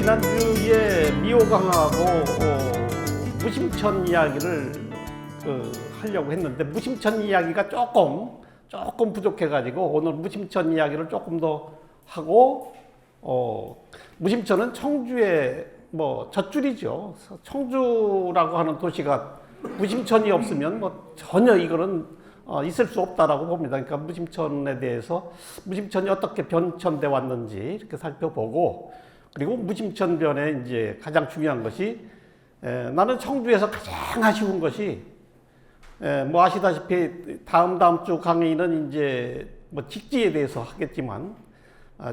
지난주에 미호강하고 무심천 이야기를 하려고 했는데 무심천 이야기가 조금 부족해가지고 오늘 무심천 이야기를 조금 더 하고 무심천은 청주의 젖줄이죠. 청주라고 하는 도시가 무심천이 없으면 전혀 이거는 있을 수 없다라고 봅니다. 그러니까 무심천에 대해서 무심천이 어떻게 변천돼 왔는지 이렇게 살펴보고, 그리고 무심천변에 이제 가장 중요한 것이 나는 청주에서 가장 아쉬운 것이 아시다시피 다음 주 강의는 이제 직지에 대해서 하겠지만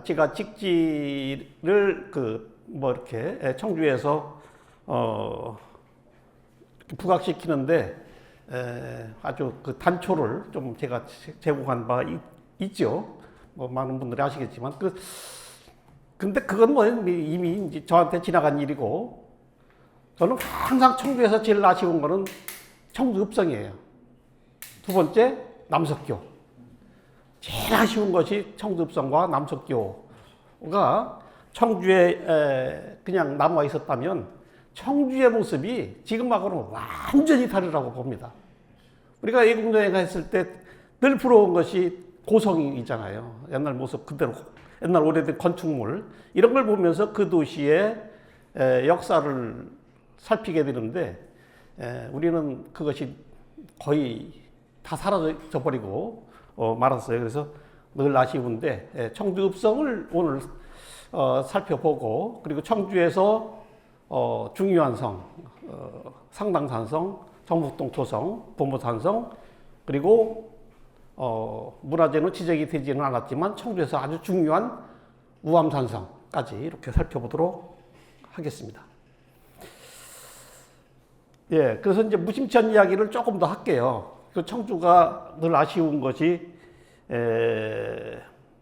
제가 직지를 이렇게 청주에서 부각시키는데 아주 단초를 좀 제가 제공한 바 있죠. 많은 분들이 아시겠지만 근데 그건 이미 이제 저한테 지나간 일이고, 저는 항상 청주에서 제일 아쉬운 거는 청주 읍성이에요. 두 번째 남석교. 제일 아쉬운 것이 청주 읍성과 남석교가 청주에 그냥 남아 있었다면 청주의 모습이 지금하고는 완전히 다르다고 봅니다. 우리가 애국여행 했을 때 늘 부러운 것이 고성이잖아요. 옛날 모습 그대로, 옛날 오래된 건축물 이런 걸 보면서 그 도시의 역사를 살피게 되는데, 우리는 그것이 거의 다 사라져 버리고 말았어요. 그래서 늘 아쉬운데 청주 읍성을 오늘 살펴보고, 그리고 청주에서 중요한 성, 상당산성, 정북동 토성, 보모산성, 그리고 문화재는 지적이 되지는 않았지만 청주에서 아주 중요한 우암산성까지 이렇게 살펴보도록 하겠습니다. 예, 그래서 이제 무심천 이야기를 조금 더 할게요. 그 청주가 늘 아쉬운 것이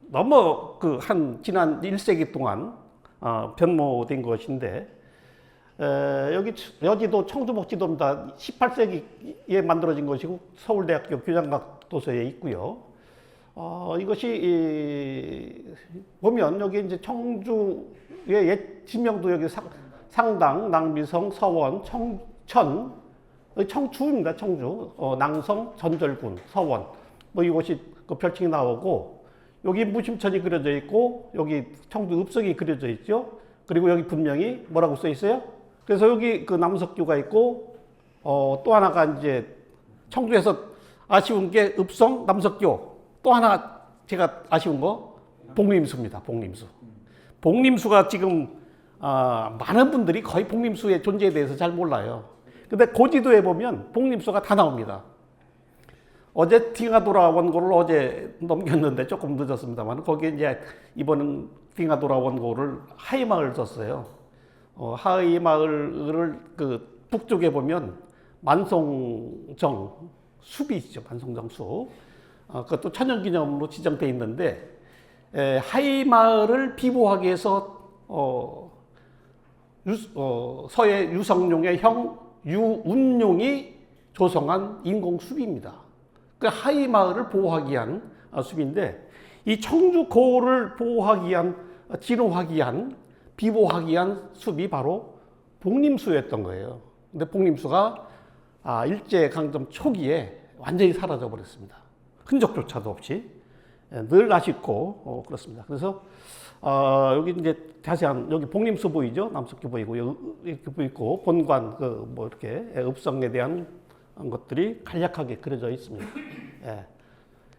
너무 지난 1세기 동안 변모된 것인데, 여기 여지도 청주복지도입니다. 18세기에 만들어진 것이고 서울대학교 교장각 도서에 있고요. 이것이 보면 여기 이제 청주의 옛 지명도 여기 상당, 낭비성, 서원, 청주입니다. 청주, 낭성, 전절군, 서원, 이것이 별칭이 나오고, 여기 무심천이 그려져 있고 여기 청주 읍성이 그려져 있죠. 그리고 여기 분명히 뭐라고 써 있어요? 그래서 여기 남석교가 있고, 또 하나가 이제 청주에서 아쉬운 게 읍성, 남석교. 또 하나 제가 아쉬운 거 복림수입니다. 복림수가 지금 많은 분들이 거의 복림수의 존재에 대해서 잘 몰라요. 근데 고지도에 보면 복림수가 다 나옵니다. 어제 딩하 돌아 원고를 어제 넘겼는데 조금 늦었습니다만, 거기에 이제 이번은 딩하 돌아 원고를 하이마을 썼어요. 하이마을을 북쪽에 보면 만송정 숲이 있죠. 만송정 숲. 그것도 천연기념으로 지정되어 있는데, 하이마을을 비보하기 위해서 서해 유성룡의 형 유운룡이 조성한 인공숲입니다. 그 하이마을을 보호하기 위한 숲인데, 이 청주고를 보호하기 위한, 진호하기 위한, 비보하기 위한 숲이 바로 복림수였던 거예요. 근데 복림수가 일제강점 초기에 완전히 사라져 버렸습니다. 흔적조차도 없이. 늘 아쉽고 그렇습니다. 그래서 여기 이제 자세한, 여기 복림수 보이죠? 남석교 보이고 이렇게 보이고, 본관 이렇게 읍성에 대한 것들이 간략하게 그려져 있습니다. 예.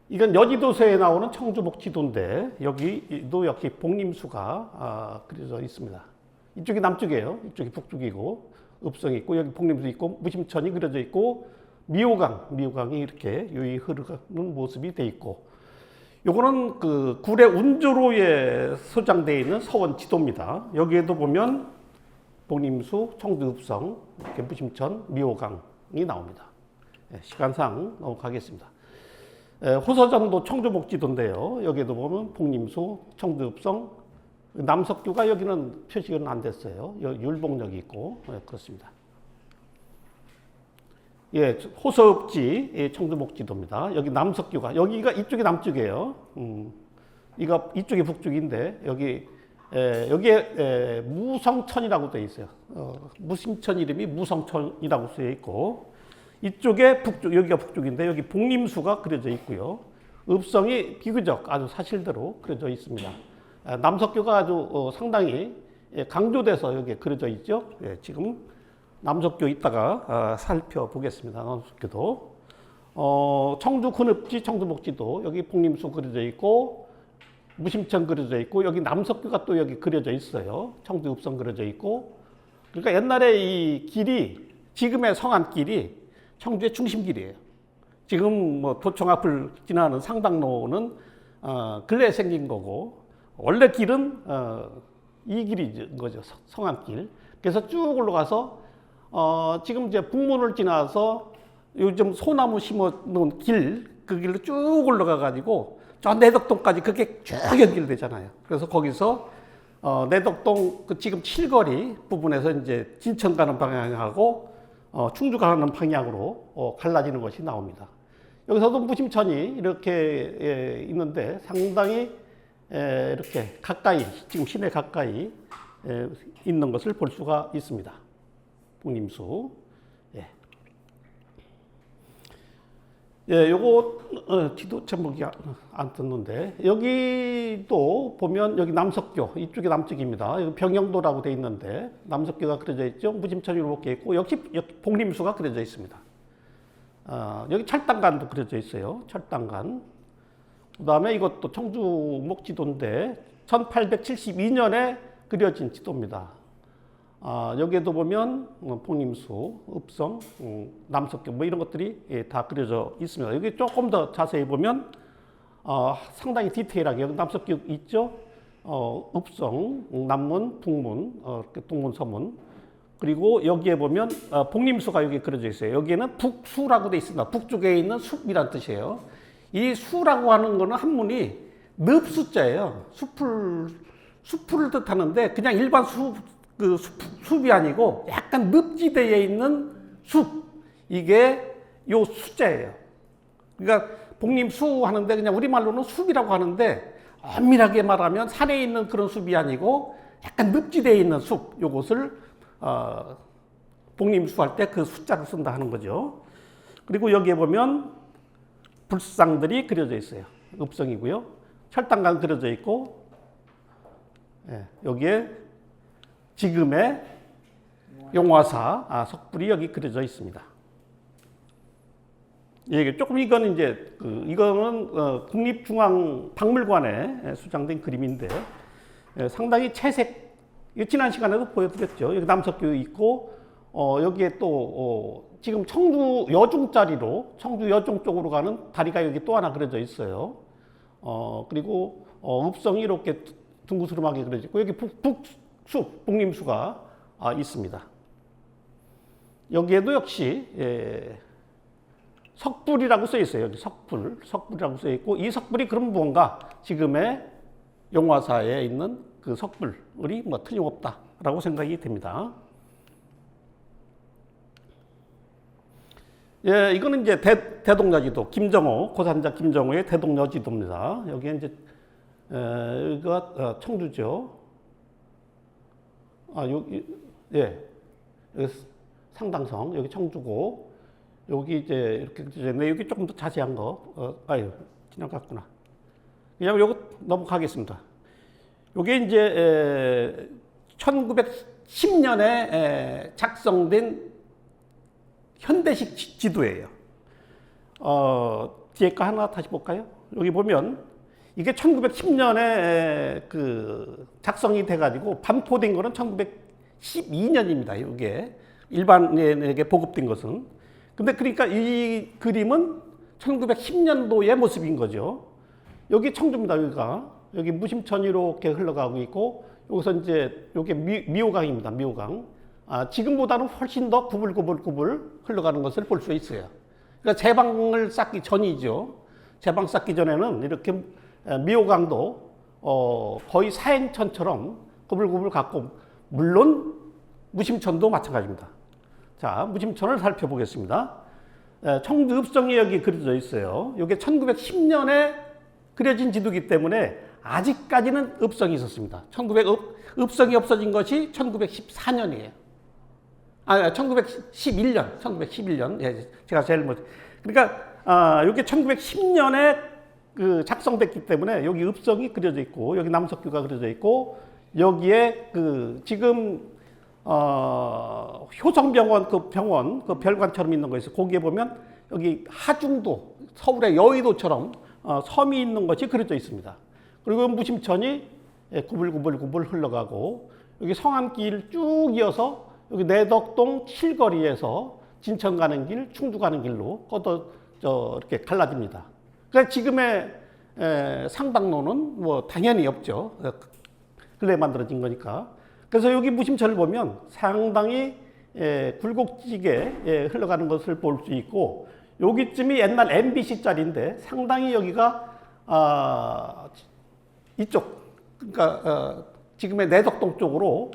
이건 여지도서에 나오는 청주복지도인데 여기도 역시 복림수가 그려져 있습니다. 이쪽이 남쪽이에요. 이쪽이 북쪽이고 읍성이 있고 여기 복림수 있고 무심천이 그려져 있고 미호강이 이렇게 유이 흐르는 모습이 돼 있고, 요거는 구례 운주로에 소장되어 있는 서원 지도입니다. 여기에도 보면 복림수, 청주 읍성, 이렇게 무심천, 미호강이 나옵니다. 시간상 넘어가겠습니다. 호서정도 청주복지도인데요. 여기에도 보면 복림수, 청주읍성, 남석교가 여기는 표시는 안 됐어요. 율봉역이 있고 그렇습니다. 예, 호서읍지 청주복지도입니다. 여기 남석교가, 여기가 이쪽이 남쪽이에요. 이쪽이 북쪽인데 여기 여기에 무성천이라고 되어 있어요. 무심천 이름이 무성천이라고 쓰여 있고, 이쪽에 북쪽, 여기가 북쪽인데 여기 복림수가 그려져 있고요. 읍성이 비교적 아주 사실대로 그려져 있습니다. 남석교가 아주 상당히 강조돼서 여기 그려져 있죠. 지금 남석교 이따가 살펴보겠습니다. 남석교도 청주 군읍지, 청주 목지도 여기 복림수 그려져 있고, 무심천 그려져 있고, 여기 남석교가 또 여기 그려져 있어요. 청주 읍성 그려져 있고. 그러니까 옛날에 이 길이, 지금의 성안길이 청주의 중심길이에요. 지금 뭐 도청 앞을 지나는 상당로는 근래에 생긴 거고, 원래 길은 이 길인 거죠. 성안길. 그래서 쭉 올라가서 지금 이제 북문을 지나서 요즘 소나무 심어 놓은 길, 그 길로 쭉 올라가 가지고 저 내덕동까지 그게 쭉 연결되잖아요. 그래서 거기서 내덕동 그 지금 칠거리 부분에서 이제 진천 가는 방향하고 충주 가는 방향으로 갈라지는 것이 나옵니다. 여기서도 무심천이 이렇게 있는데 상당히 이렇게 가까이, 지금 시내 가까이 있는 것을 볼 수가 있습니다. 복림수. 요거 지도 제목이 안 떴는데, 여기도 보면 여기 남석교, 이쪽이 남쪽입니다. 여기 병영도라고 되어 있는데 남석교가 그려져 있죠. 무심천이 이렇게 있고, 역시 복림수가 그려져 있습니다. 여기 철당간도 그려져 있어요. 철당간. 그 다음에 이것도 청주 목지도인데 1872년에 그려진 지도입니다. 여기에도 보면 복림수, 읍성, 남석교 뭐 이런 것들이 다 그려져 있습니다. 여기 조금 더 자세히 보면 상당히 디테일하게 여기 남석교 있죠. 읍성, 남문, 북문, 동문, 서문. 그리고 여기에 보면 복림수가 여기 그려져 있어요. 여기에는 북수라고 되어 있습니다. 북쪽에 있는 숲이란 뜻이에요. 이 수라고 하는 거는 한문이 늪수자예요. 숲을 뜻하는데 그냥 일반 숲이 아니고 약간 늪지대에 있는 숲, 이게 요 수자예요. 그러니까 복림수 하는데 그냥 우리말로는 숲이라고 하는데 엄밀하게 말하면 산에 있는 그런 숲이 아니고 약간 늪지대에 있는 숲, 요것을 복림수 할 때 그 숫자를 쓴다 하는 거죠. 그리고 여기에 보면 불상들이 그려져 있어요. 읍성이고요. 철당간 그려져 있고, 여기에 지금의 용화사 석불이 여기 그려져 있습니다. 조금 이거는 이제 이거는 국립중앙박물관에 수장된 그림인데 상당히 채색. 지난 시간에도 보여드렸죠. 여기 남석교 있고 여기에 또 지금 청주 여중자리로 청주 여중 쪽으로 가는 다리가 여기 또 하나 그려져 있어요. 그리고 읍성이 이렇게 둥그스름하게 그려져 있고 여기 북숲, 복림수가 있습니다. 여기에도 역시 석불이라고 써 있어요. 여기 석불이라고 써 있고, 이 석불이 그럼 무언가 지금의 용화사에 있는 그 석불이 뭐 틀림없다라고 생각이 됩니다. 이거는 이제 대동여지도 김정호 고산자 김정호의 대동여지도입니다. 여기에 이제 여기가 청주죠. 여기 상당성, 여기 청주고, 여기 이제 이렇게 네, 여기 조금 더 자세한 거, 지나갔구나. 그냥 요거 넘어가겠습니다. 요게 이제 1910년에 작성된 현대식 지도예요. 뒤에 거 하나 다시 볼까요? 여기 보면 이게 1910년에 작성이 돼가지고 반포된 거는 1912년입니다. 이게 일반인에게 보급된 것은. 근데 그러니까 이 그림은 1910년도의 모습인 거죠. 여기 청주입니다. 여기 무심천이 이렇게 흘러가고 있고, 여기서 이제 여기 미호강입니다. 미호강. 지금보다는 훨씬 더 구불구불 흘러가는 것을 볼 수 있어요. 그러니까 제방을 쌓기 전이죠. 제방 쌓기 전에는 이렇게 미호강도 거의 사행천처럼 구불구불 갔고, 물론 무심천도 마찬가지입니다. 자, 무심천을 살펴보겠습니다. 청주 읍성이 여기 그려져 있어요. 이게 1910년에 그려진 지도이기 때문에 아직까지는 읍성이 있었습니다. 읍성이 없어진 것이 1914년이에요. 1911년. 예, 제가 제일 먼저. 그러니까, 이게 1910년에 그 작성됐기 때문에 여기 읍성이 그려져 있고, 여기 남석교가 그려져 있고, 여기에 그 지금, 효성병원 그 병원, 그 별관처럼 있는 거 있어요. 거기에 보면 여기 하중도, 서울의 여의도처럼 섬이 있는 것이 그려져 있습니다. 그리고 무심천이 구불구불 흘러가고, 여기 성안길 쭉 이어서 여기 내덕동 7거리에서 진천 가는 길, 충주 가는 길로 이렇게 갈라집니다. 그러니까 지금의 상당로는 뭐 당연히 없죠. 근래 만들어진 거니까. 그래서 여기 무심천을 보면 상당히 굴곡지게 흘러가는 것을 볼 수 있고, 여기쯤이 옛날 MBC 자리인데 상당히 여기가 이쪽, 그러니까 지금의 내덕동 쪽으로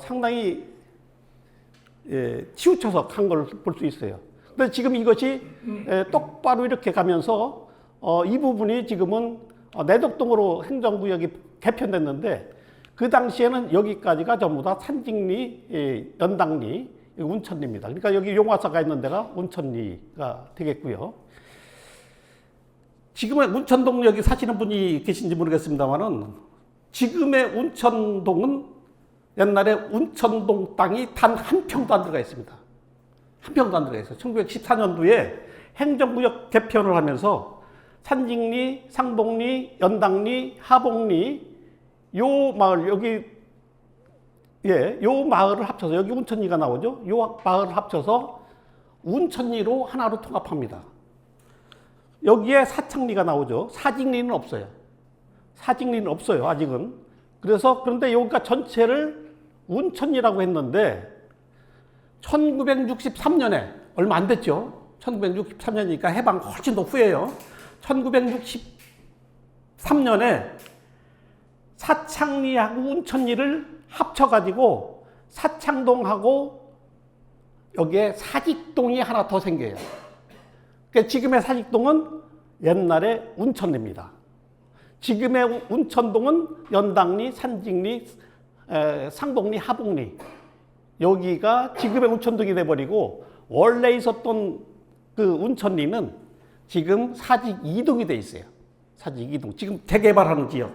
상당히 치우쳐서 간 걸 볼 수 있어요. 근데 지금 이것이 똑바로 이렇게 가면서 이 부분이 지금은 내덕동으로 행정구역이 개편됐는데, 그 당시에는 여기까지가 전부 다 산직리, 연당리, 운천리입니다. 그러니까 여기 용화사가 있는 데가 운천리가 되겠고요. 지금의 운천동 여기 사시는 분이 계신지 모르겠습니다만은, 지금의 운천동은 옛날에 운천동 땅이 단 한 평도 안 들어가 있습니다. 한 평도 안 들어가 있어요. 1914년도에 행정구역 개편을 하면서 산직리, 상동리, 연당리, 하봉리, 요 마을, 요 마을을 합쳐서, 여기 운천리가 나오죠? 요 마을을 합쳐서 운천리로 하나로 통합합니다. 여기에 사창리가 나오죠? 사직리는 없어요. 사직리는 없어요, 아직은. 그런데 여기가 전체를 운천리라고 했는데, 1963년에, 얼마 안 됐죠? 1963년이니까 해방 훨씬 더 후에요. 1963년에 사창리하고 운천리를 합쳐가지고 사창동하고 여기에 사직동이 하나 더 생겨요. 그러니까 지금의 사직동은 옛날의 운천리입니다. 지금의 운천동은 연당리, 산직리, 상봉리, 하봉리, 여기가 지금의 운천동이 돼버리고, 원래 있었던 그 운천리는 지금 사직 2동이 돼 있어요. 사직 2동. 지금 재개발하는 지역.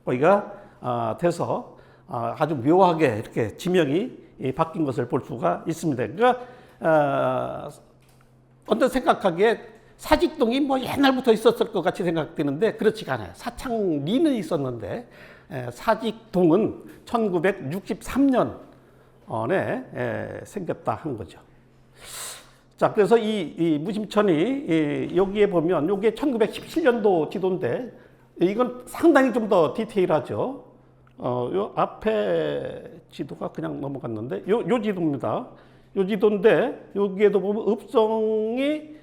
거기가 돼서 아주 묘하게 이렇게 지명이 바뀐 것을 볼 수가 있습니다. 그러니까 언뜻 생각하기에 사직동이 뭐 옛날부터 있었을 것 같이 생각되는데 그렇지가 않아요. 사창리는 있었는데 사직동은 1963년에 생겼다 한 거죠. 자, 그래서 이 무심천이 여기에 보면 이게 1917년도 지도인데, 이건 상당히 좀 더 디테일하죠. 요 앞에 지도가 그냥 넘어갔는데, 요 지도입니다. 요 지도인데, 여기에도 보면 읍성이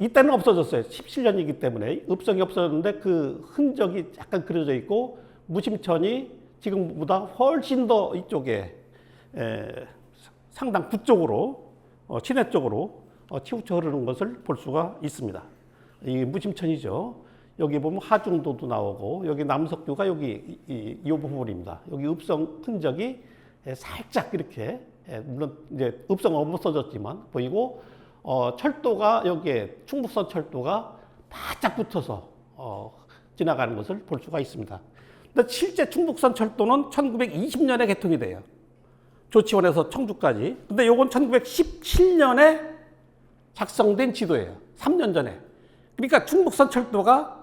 이때는 없어졌어요. 17년이기 때문에 읍성이 없어졌는데 그 흔적이 약간 그려져 있고, 무심천이 지금보다 훨씬 더 이쪽에 상당 북쪽으로, 시내 쪽으로 치우쳐 흐르는 것을 볼 수가 있습니다. 이 무심천이죠. 여기 보면 하중도도 나오고, 여기 남석교가 여기 이 부분입니다. 여기 읍성 흔적이 살짝 이렇게, 물론 이제 읍성은 없어졌지만 보이고, 철도가 여기에 충북선 철도가 바짝 붙어서 지나가는 것을 볼 수가 있습니다. 근데 실제 충북선 철도는 1920년에 개통이 돼요. 조치원에서 청주까지. 근데 요건 1917년에 작성된 지도예요. 3년 전에. 그러니까 충북선 철도가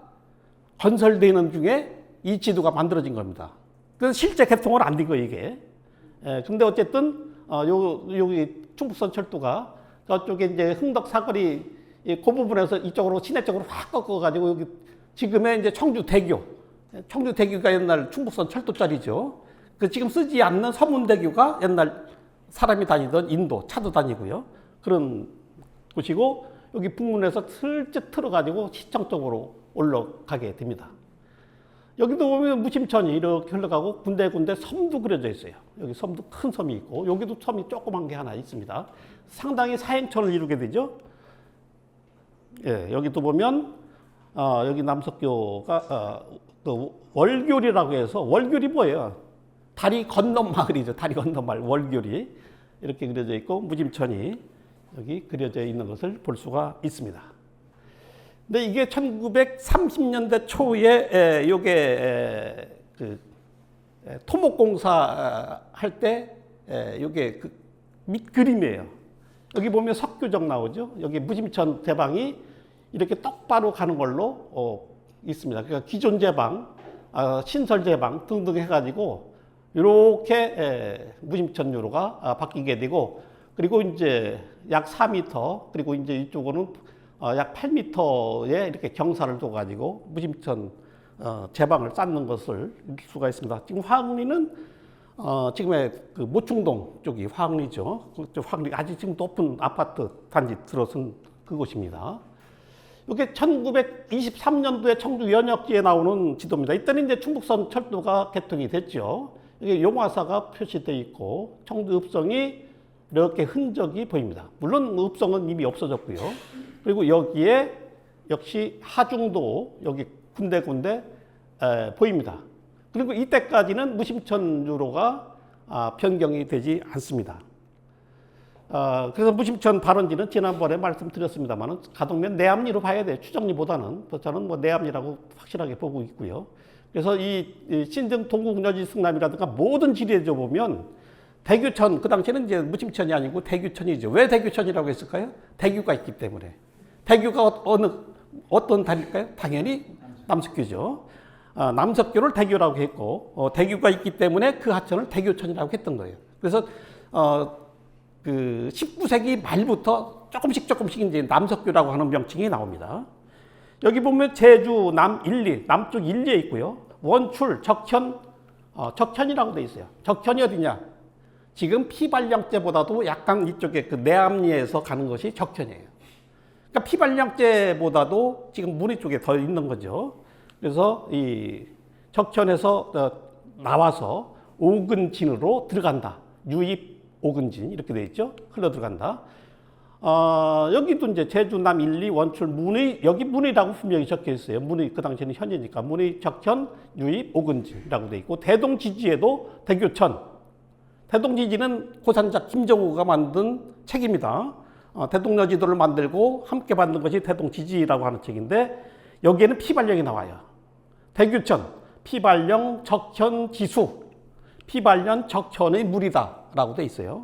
건설되는 중에 이 지도가 만들어진 겁니다. 그래서 실제 개통은 안 된 거예요, 이게. 근데 어쨌든 여기 충북선 철도가 저쪽에 이제 흥덕 사거리 그 부분에서 이쪽으로 시내 쪽으로 확 꺾어가지고 여기 지금의 이제 청주대교가 옛날 충북선 철도 자리죠. 그 지금 쓰지 않는 서문대교가 옛날 사람이 다니던 인도 차도 다니고요. 그런 곳이고, 여기 북문에서 슬쩍 틀어가지고 시청 쪽으로 올라가게 됩니다. 여기도 보면 무심천이 이렇게 흘러가고 군데군데 섬도 그려져 있어요. 여기 섬도 큰 섬이 있고, 여기도 섬이 조그만 게 하나 있습니다. 상당히 사행천을 이루게 되죠. 예, 여기도 보면 여기 남석교가 또 월교리라고 해서 월교리 뭐예요? 다리 건넌 마을이죠. 다리 건넌 마을 월교리 이렇게 그려져 있고 무심천이 여기 그려져 있는 것을 볼 수가 있습니다. 근데 이게 1930년대 초에 요게 그 토목공사 할 때 요게 그 밑 그림이에요. 여기 보면 석교정 나오죠. 여기 무심천 제방이 이렇게 똑바로 가는 걸로 있습니다. 그러니까 기존 제방, 신설 제방 등등 해가지고 이렇게 무심천유로가 바뀌게 되고, 그리고 이제 약 4m, 그리고 이제 이쪽으로는 약 8m의 이렇게 경사를 둬가지고 무심천 제방을 쌓는 것을 볼 수가 있습니다. 지금 화학리는 지금의 그 모충동 쪽이 화학리죠. 화학리 아주 지금 높은 아파트 단지 들어선 그곳입니다. 이게 1923년도에 청주 연역지에 나오는 지도입니다. 이때는 이제 충북선 철도가 개통이 됐죠. 이게 용화사가 표시되어 있고 청주 읍성이 이렇게 흔적이 보입니다. 물론 읍성은 이미 없어졌고요. 그리고 여기에 역시 하중도 여기 군데군데 보입니다. 그리고 이때까지는 무심천유로가 변경이 되지 않습니다. 그래서 무심천 발원지는 지난번에 말씀드렸습니다만 가동면 내암리로 봐야 돼요. 추정리보다는. 저는 뭐 내암리라고 확실하게 보고 있고요. 그래서 이 신등 동국여지 승남이라든가 모든 지리에 보면 대규천, 그 당시에는 이제 무심천이 아니고 대규천이죠. 왜 대규천이라고 했을까요? 대규가 있기 때문에. 대규가 어떤 다리일까요? 당연히 남석교죠. 남석교를 대교라고 했고, 대교가 있기 때문에 그 하천을 대교천이라고 했던 거예요. 그래서 그 19세기 말부터 조금씩 이제 남석교라고 하는 명칭이 나옵니다. 여기 보면 제주 남일리, 남쪽 일리에 있고요. 원출, 적현, 적현이라고 돼 있어요. 적현이 어디냐? 지금 피발령제보다도 약간 이쪽에 그 내암리에서 가는 것이 적현이에요. 그러니까 피발령제보다도 지금 문의 쪽에 더 있는 거죠. 그래서 이 적현에서 나와서 오근진으로 들어간다. 유입 오근진 이렇게 돼 있죠. 흘러 들어간다. 여기도 이제 제주 남 1, 2 원출 문의, 여기 문의라고 분명히 적혀 있어요. 문의 그 당시에는 현이니까 문의 적현 유입 오근진이라고 돼 있고, 대동지지에도 대교천. 대동지지는 고산자 김정우가 만든 책입니다. 대동여지도를 만들고 함께 만든 것이 대동지지라고 하는 책인데, 여기에는 피발령이 나와요. 대규천, 피발령, 적현, 지수, 피발령, 적현의 물이다라고 돼 있어요.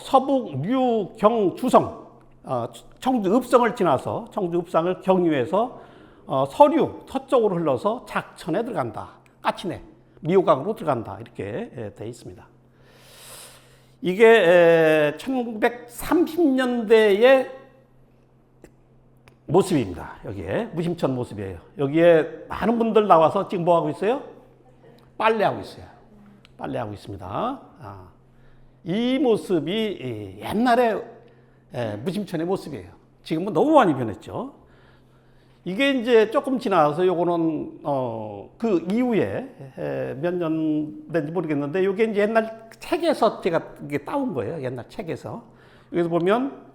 서북, 류, 경, 주성, 청주 읍성을 지나서 청주 읍성을 경유해서 서류, 서쪽으로 흘러서 작천에 들어간다. 까치내, 미호강으로 들어간다. 이렇게 돼 있습니다. 이게 1930년대의 모습입니다. 여기에 무심천 모습이에요. 여기에 많은 분들 나와서 지금 뭐 하고 있어요? 빨래하고 있어요. 빨래하고 있습니다. 이 모습이 옛날에 무심천의 모습이에요. 지금은 너무 많이 변했죠. 이게 이제 조금 지나서 요거는 그 이후에 몇 년 된지 모르겠는데, 요게 이제 옛날 책에서 제가 이게 따온 거예요. 옛날 책에서. 여기서 보면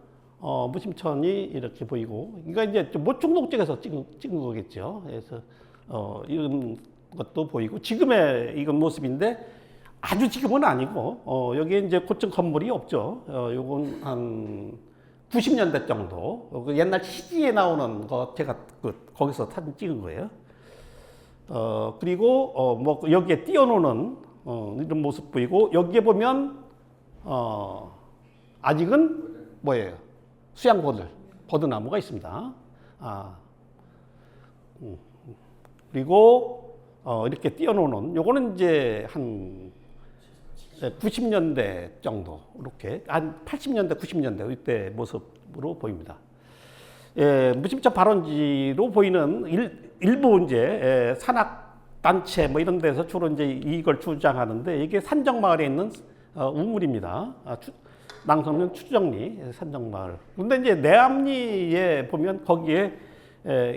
무심천이 이렇게 보이고, 이거 이제 모충동 쪽에서 찍은 거겠죠. 그래서 이런 것도 보이고, 지금의 이건 모습인데 아주 지금은 아니고, 여기에 이제 고층 건물이 없죠. 요건 한 90년대 정도. 옛날 CG에 나오는 거 제가 거기서 사진 찍은 거예요. 그리고 뭐 여기에 띄워놓는 이런 모습 보이고, 여기에 보면 아직은 뭐예요? 수양버들, 버드나무가 있습니다. 그리고 이렇게 띄워놓는 요거는 이제 한 90년대 정도, 이렇게 한 80년대, 90년대 이때 모습으로 보입니다. 무심천 발원지로 보이는 일부 이제 산악 단체 뭐 이런 데서 주로 이제 이걸 주장하는데, 이게 산정마을에 있는 우물입니다. 낭성면 추정리 산정마을. 근데 이제 내암리에 보면 거기에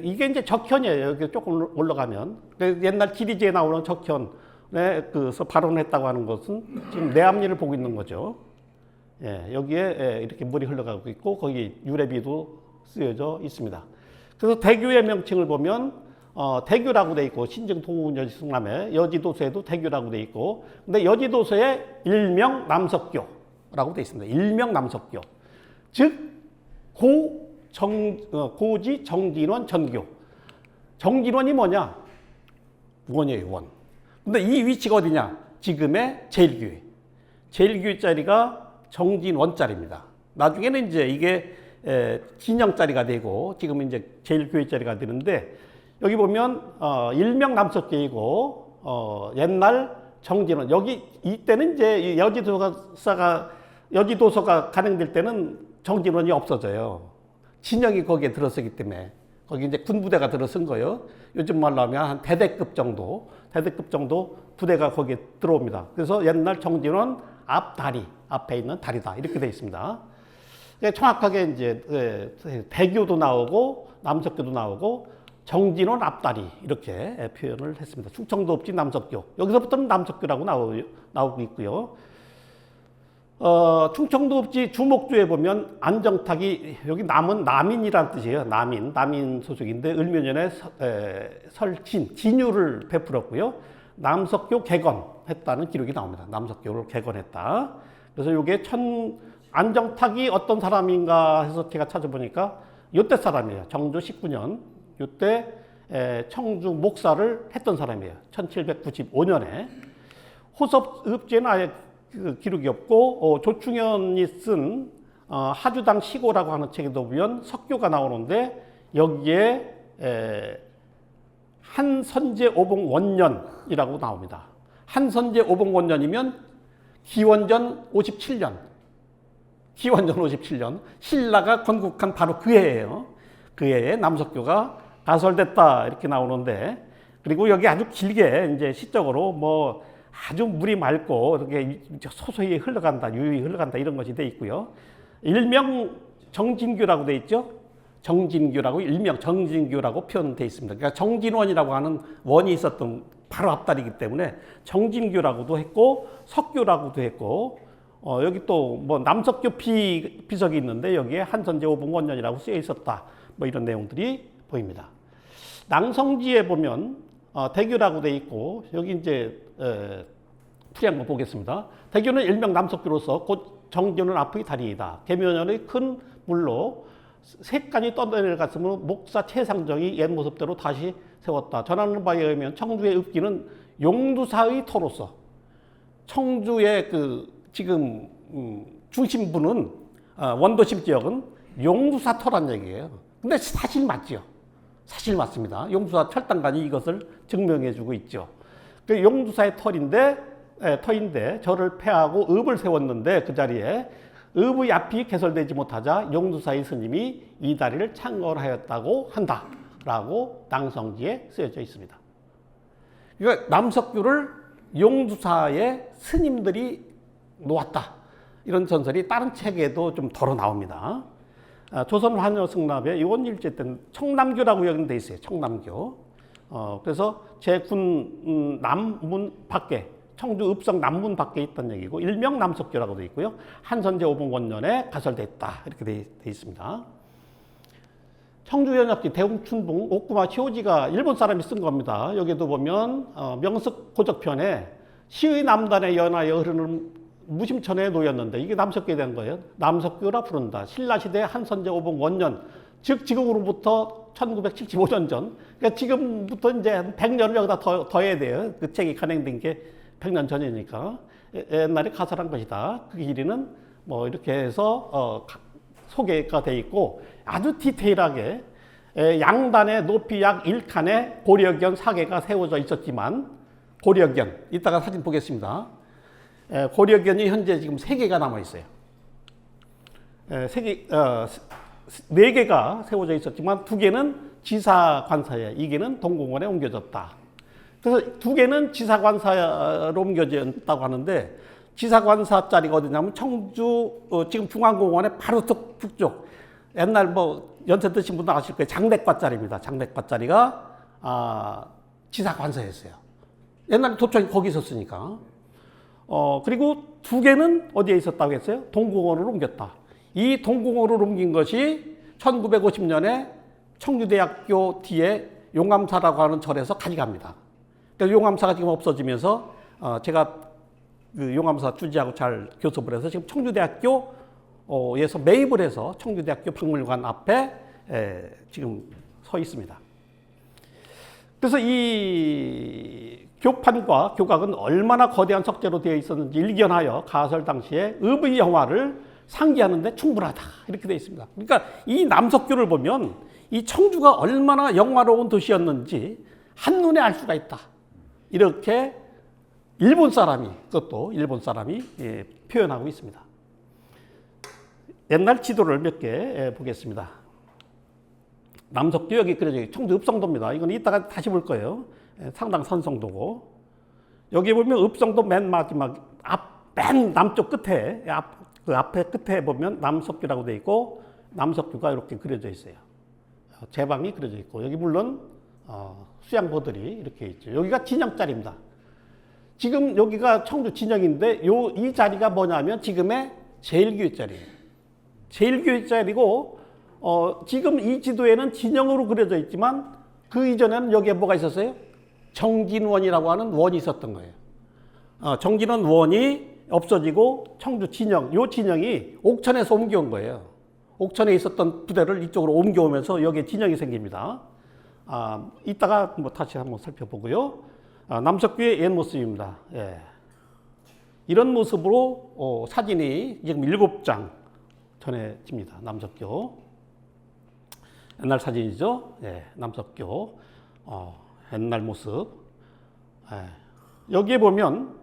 이게 이제 적현이에요. 여기 조금 올라가면 옛날 지리지에 나오는 적현에 그서 발원했다고 하는 것은 지금 내암리를 보고 있는 거죠. 여기에 이렇게 물이 흘러가고 있고, 거기 유래비도 쓰여져 있습니다. 그래서 대교의 명칭을 보면 대교라고 돼 있고, 신증 동문여지 성남에 여지도서에도 대교라고 돼 있고, 근데 여지도서에 일명 남석교라고 돼 있습니다. 일명 남석교. 즉 고지 정진원 전교. 정진원이 뭐냐? 원이에요, 원. 근데 이 위치가 어디냐? 지금의 제일교회. 제일교회 자리가 정진원 자리입니다. 나중에는 이제 이게 진영 자리가 되고, 지금은 이제 제일교회 자리가 되는데, 여기 보면 일명 남석교이고, 옛날 정진원. 여기 이때는 이제 여지도서가 간행될 때는 정진원이 없어져요. 진영이 거기에 들어서기 때문에. 거기 이제 군부대가 들어선 거예요. 요즘 말로 하면 한 대대급 정도 부대가 거기에 들어옵니다. 그래서 옛날 정진원 앞다리, 앞에 있는 다리다. 이렇게 되어 있습니다. 정확하게 이제 대교도 나오고, 남석교도 나오고, 정진원 앞다리. 이렇게 표현을 했습니다. 충청도 읍지 남석교. 여기서부터는 남석교라고 나오고 있고요. 충청도 읍지 주목주에 보면 안정탁이, 여기 남인이라는 뜻이에요. 남인 소속인데, 을묘년에 진유를 베풀었고요. 남석교 개건했다는 기록이 나옵니다. 남석교를 개건했다. 그래서 이게 안정탁이 어떤 사람인가 해서 제가 찾아보니까 이때 사람이에요. 정조 19년 이때 청주 목사를 했던 사람이에요. 1795년에. 호섭읍지에는 아예 그 기록이 없고, 조충현이 쓴 하주당 시고라고 하는 책에도 보면 석교가 나오는데, 여기에 한선제 오봉 원년이라고 나옵니다. 한선제 오봉 원년이면 기원전 57년. 신라가 건국한 바로 그 해예요. 그 해에 남석교가 가설됐다 이렇게 나오는데, 그리고 여기 아주 길게 이제 시적으로 뭐 아주 물이 맑고 이렇게 소소히 흘러간다, 유유히 흘러간다 이런 것이 돼 있고요. 일명 정진교라고 돼 있죠. 정진교라고, 일명 정진교라고 표현돼 있습니다. 그러니까 정진원이라고 하는 원이 있었던 바로 앞다리이기 때문에 정진교라고도 했고, 석교라고도 했고, 여기 또 뭐 남석교 비석이 있는데 여기에 한선제 오봉원년이라고 쓰여 있었다. 뭐 이런 내용들이 보입니다. 낭성지에 보면 대교라고 돼 있고, 여기 이제 풀이 한번 보겠습니다. 대교는 일명 남석교로서 곧 정진원 앞의 다리이다. 계묘년의 큰 물로 색간이 떠내려갔으므로 목사 최상정이 옛 모습대로 다시 세웠다. 전하는 바에 의하면 청주의 읍기는 용두사의 터로서, 청주의 그 지금 중심부는 원도심 지역은 용두사 터란 얘기예요. 근데 사실 맞죠? 사실 맞습니다. 용두사 철당관이 이것을 증명해주고 있죠. 그 용두사의 터인데 저를 폐하고 읍을 세웠는데, 그 자리에 읍의 앞이 개설되지 못하자 용두사의 스님이 이 다리를 창건하였다고 한다라고 낭성지에 쓰여져 있습니다. 그러니까 남석교를 용두사의 스님들이 놓았다, 이런 전설이 다른 책에도 좀 덜어 나옵니다. 조선 환여 승납에 요원일제 때는 청남교라고 여기는 돼 있어요. 청남교. 그래서 제군 남문 밖에, 청주 읍성 남문 밖에 있던 얘기고, 일명 남석교라고 돼 있고요. 한선제 오봉원년에 가설됐다 이렇게 돼 있습니다. 청주연합지 대웅춘봉 옥구마 시호지가 일본 사람이 쓴 겁니다. 여기도 보면 명석 고적편에 시의 남단에 연하여 흐르는 무심천에 놓였는데, 이게 남석교에 대한 거예요. 남석교라 부른다. 신라시대 한선제 오봉 원년, 즉 지금으로부터 1975년 전, 그러니까 지금부터 이제 한 100년을 여기다 더해야 돼요. 그 책이 간행된 게 100년 전이니까. 옛날에 가설한 것이다. 그 길이는 뭐 이렇게 해서 소개가 돼 있고, 아주 디테일하게 양단의 높이 약 1칸에 고려견 4개가 세워져 있었지만, 고려견, 이따가 사진 보겠습니다. 고려견이 현재 지금 3개가 남아 있어요. 4개가 세워져 있었지만 2개는 지사관사에, 2개는 동공원에 옮겨졌다. 그래서 2개는 지사관사로 옮겨졌다고 하는데, 지사관사 자리가 어디냐면 청주 지금 중앙공원의 바로 북쪽, 옛날 뭐 연세 드신 분들 아실 거예요. 장례과 자리입니다. 장례과 자리가 지사관사였어요. 옛날에 도청이 거기 있었으니까. 그리고 2개는 어디에 있었다고 했어요? 동공원으로 옮겼다. 이 동공원으로 옮긴 것이 1950년에 청주대학교 뒤에 용암사라고 하는 절에서 가져갑니다. 그래서 용암사가 지금 없어지면서 제가 그 용암사 주지하고 잘 교섭을 해서 지금 청주대학교에서 매입을 해서 청주대학교 박물관 앞에 지금 서 있습니다. 그래서 이 교판과 교각은 얼마나 거대한 석재로 되어 있었는지 일견하여 가설 당시에 의의 영화를 상기하는 데 충분하다 이렇게 되어 있습니다. 그러니까 이 남석교를 보면 이 청주가 얼마나 영화로운 도시였는지 한눈에 알 수가 있다. 이렇게 일본 사람이 표현하고 있습니다. 옛날 지도를 몇 개 보겠습니다. 남석교 여기 그려져 있어요. 청주 읍성도입니다. 이건 이따가 다시 볼 거예요. 상당 산성도고. 여기 보면 읍성도 맨 마지막 맨 남쪽 끝에 그 앞에 끝에 보면 남석교라고 되어 있고 남석교가 이렇게 그려져 있어요. 제방이 그려져 있고 여기 물론 수양보들이 이렇게 있죠. 여기가 진영자리입니다. 지금 여기가 청주 진영인데 이 자리가 뭐냐면 지금의 제일교회 자리예요. 제일교회 자리고 지금 이 지도에는 진영으로 그려져 있지만 그 이전에는 여기에 뭐가 있었어요? 정진원이라고 하는 원이 있었던 거예요. 정진원 원이 없어지고 청주 진영, 이 진영이 옥천에서 옮겨온 거예요. 옥천에 있었던 부대를 이쪽으로 옮겨오면서 여기에 진영이 생깁니다. 이따가 뭐 다시 한번 살펴보고요. 남석교의 옛 모습입니다. 예. 이런 모습으로 사진이 지금 7장 전해집니다. 남석교. 옛날 사진이죠. 예. 남석교. 옛날 모습. 예. 여기에 보면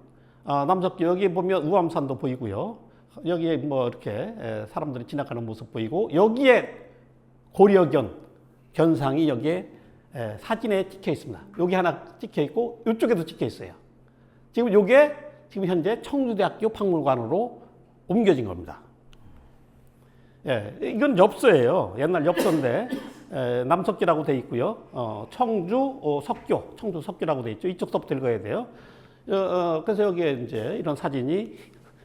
남석교 여기에 보면 우암산도 보이고요. 여기에 뭐 이렇게 사람들이 지나가는 모습 보이고 여기에 고려견 견상이 여기에 사진에 찍혀 있습니다. 여기 하나 찍혀 있고 이쪽에도 찍혀 있어요. 지금 이게 지금 현재 청주대학교 박물관으로 옮겨진 겁니다. 예, 이건 엽서예요. 옛날 엽서인데 남석기라고 돼 있고요. 청주 석교라고 돼 있죠. 이쪽서부터 읽어야 돼요. 그래서 여기에 이제 이런 사진이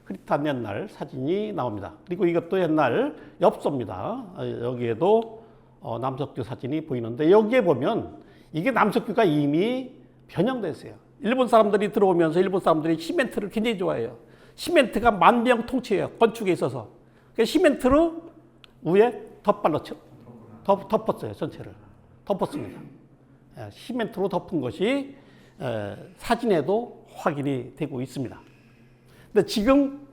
흐릿한 옛날 사진이 나옵니다. 그리고 이것도 옛날 엽서입니다. 여기에도 남석교 사진이 보이는데 여기에 보면 이게 남석교가 이미 변형됐어요. 일본 사람들이 들어오면서 일본 사람들이 시멘트를 굉장히 좋아해요. 시멘트가 만병통치예요. 건축에 있어서. 그래서 시멘트로 위에 덧발로 덮었어요. 전체를. 덮었습니다. 시멘트로 덮은 것이 사진에도 확인이 되고 있습니다. 근데 지금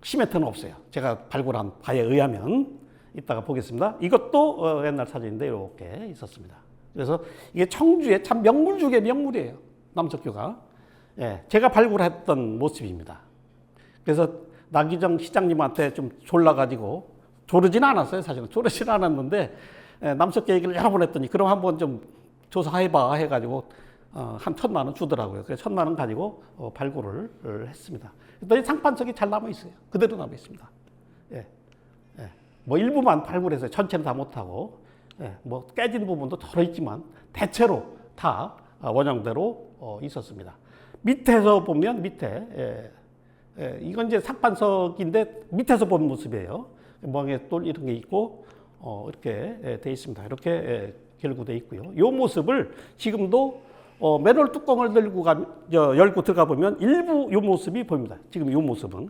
시멘트는 없어요. 제가 발굴한 바에 의하면 이따가 보겠습니다. 이것도 옛날 사진인데 이렇게 있었습니다. 그래서 이게 청주의 참 명물 중의 명물이에요. 남석교가. 예, 제가 발굴했던 모습입니다. 그래서 나기정 시장님한테 좀 졸라가지고 조르진 않았어요. 사실은 조르진 않았는데 남석교 얘기를 여러 번 했더니 그럼 한번 좀 조사해봐 해가지고 한 1,000만 원 주더라고요. 그래서 1,000만 원 가지고 발굴을 했습니다. 그랬더니 상판석이 잘 남아 있어요. 그대로 남아 있습니다. 예. 예. 뭐 일부만 발굴해서 전체는 다 못하고, 예. 뭐 깨진 부분도 덜어 있지만 대체로 다 원형대로 있었습니다. 밑에서 보면 이건 이제 상판석인데 밑에서 본 모습이에요. 멍에돌 이런 게 있고 이렇게 돼 있습니다. 이렇게 결구돼 있고요. 이 모습을 지금도 맨홀 뚜껑을 열고 들어가 보면 일부 이 모습이 보입니다. 지금 이 모습은.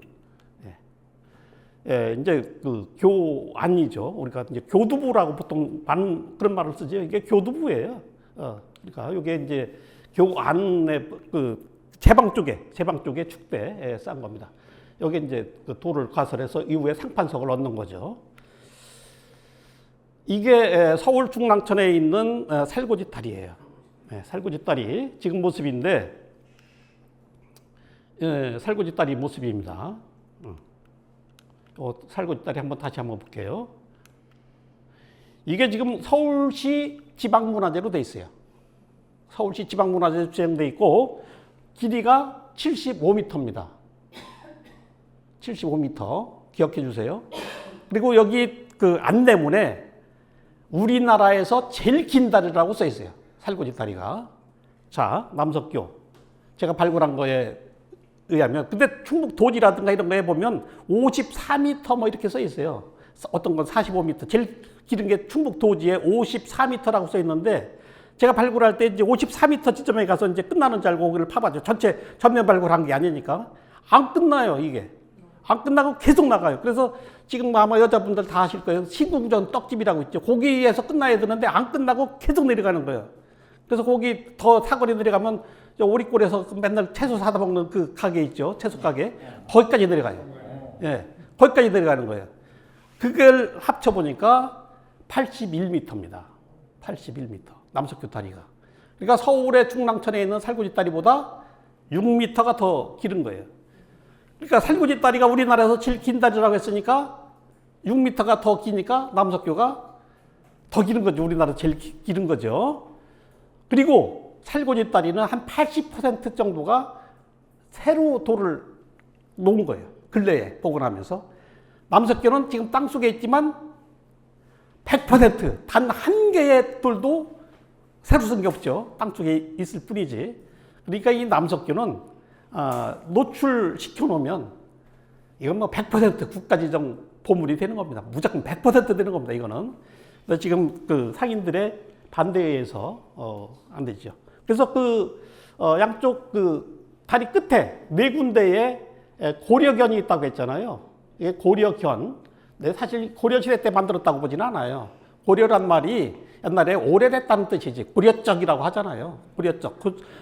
이제 그 교안이죠. 우리가 이제 교두부라고 보통 그런 말을 쓰죠. 이게 교두부예요. 그러니까 이게 이제 교안의 그 제방 쪽에 축대에 싼 겁니다. 여기 이제 그 돌을 가설해서 이후에 상판석을 얻는 거죠. 이게 서울 중랑천에 있는 살고지 다리예요. 살고지 다리 지금 모습인데 살고지 다리 모습입니다. 살고지 다리 다시 한번 볼게요. 이게 지금 서울시 지방문화재로 돼 있어요. 서울시 지방문화재로 지정돼 있고 길이가 75m입니다. 75m 기억해 주세요. 그리고 여기 그 안내문에 우리나라에서 제일 긴 다리라고 써 있어요. 살고지 다리가. 자, 남석교. 제가 발굴한 거에 의하면 근데 충북 도지라든가 이런 거에 보면 54m 뭐 이렇게 써 있어요. 어떤 건 45m. 제일 길은 게 충북 도지에 54m라고 써 있는데 제가 발굴할 때 이제 54m 지점에 가서 이제 끝나는 줄 알고 거기를 파봤죠. 전체 전면 발굴한 게 아니니까. 안 끝나요, 이게. 안 끝나고 계속 나가요. 그래서 지금 아마 여자분들 다 아실 거예요. 신궁전 떡집이라고 있죠. 거기에서 끝나야 되는데 안 끝나고 계속 내려가는 거예요. 그래서 거기 더 사거리 내려가면 저 오리골에서 맨날 채소 사다 먹는 그 가게 있죠. 채소 가게. 거기까지 내려가요. 예. 거기까지 내려가는 거예요. 그걸 합쳐보니까 81m입니다. 81m. 남석교 다리가. 그러니까 서울의 중랑천에 있는 살구지 다리보다 6m가 더 길은 거예요. 그러니까 살구지 다리가 우리나라에서 제일 긴 다리라고 했으니까 6m가 더 기니까 남석교가 더 기른 거죠. 우리나라 제일 기른 거죠. 그리고 살구지 다리는 한 80% 정도가 새로 돌을 놓은 거예요. 근래에 복원하면서. 남석교는 지금 땅속에 있지만 100% 단 한 개의 돌도 새로 쓴 게 없죠. 땅속에 있을 뿐이지. 그러니까 이 남석교는 노출시켜 놓으면 이건 뭐 100% 국가지정 보물이 되는 겁니다. 무조건 100% 되는 겁니다. 이거는. 근데 지금 그 상인들의 반대에 의해서 안 되죠. 그래서 양쪽 그 다리 끝에 네 군데에 고려견이 있다고 했잖아요. 이게 고려견. 네, 사실 고려시대 때 만들었다고 보지는 않아요. 고려란 말이 옛날에 오래됐다는 뜻이지. 고려적이라고 하잖아요. 고려적.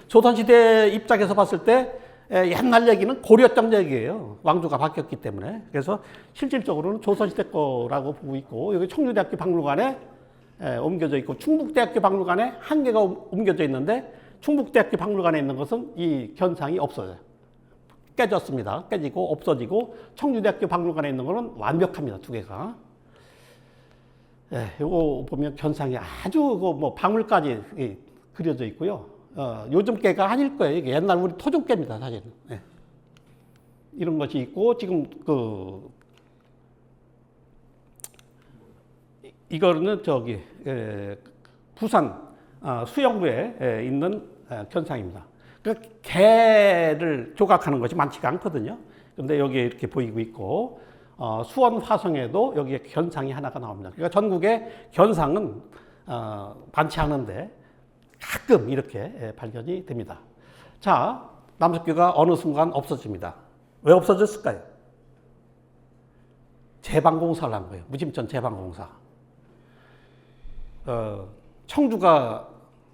조선시대 입장에서 봤을 때 옛날 얘기는 고려적 얘기예요. 왕조가 바뀌었기 때문에. 그래서 실질적으로는 조선시대 거라고 보고 있고, 여기 청주대학교 박물관에 옮겨져 있고, 충북대학교 박물관에 한 개가 옮겨져 있는데, 충북대학교 박물관에 있는 것은 이 견상이 없어져요. 깨졌습니다. 깨지고 없어지고, 청주대학교 박물관에 있는 거는 완벽합니다. 두 개가. 예, 이거 보면 견상이 아주 뭐 방울까지 그려져 있고요. 요즘 깨가 아닐 거예요. 이게 옛날 우리 토종깨입니다, 사실은. 예. 이런 것이 있고, 지금 이거는 저기 부산 수영구에 있는 견상입니다. 그러니까 개를 조각하는 것이 많지가 않거든요. 그런데 여기에 이렇게 보이고 있고, 수원 화성에도 여기에 견상이 하나가 나옵니다. 그러니까 전국에 견상은 많지 않은데 가끔 이렇게 발견이 됩니다. 자, 남석교가 어느 순간 없어집니다. 왜 없어졌을까요? 재방공사를 한 거예요. 무심천 재방공사. 청주가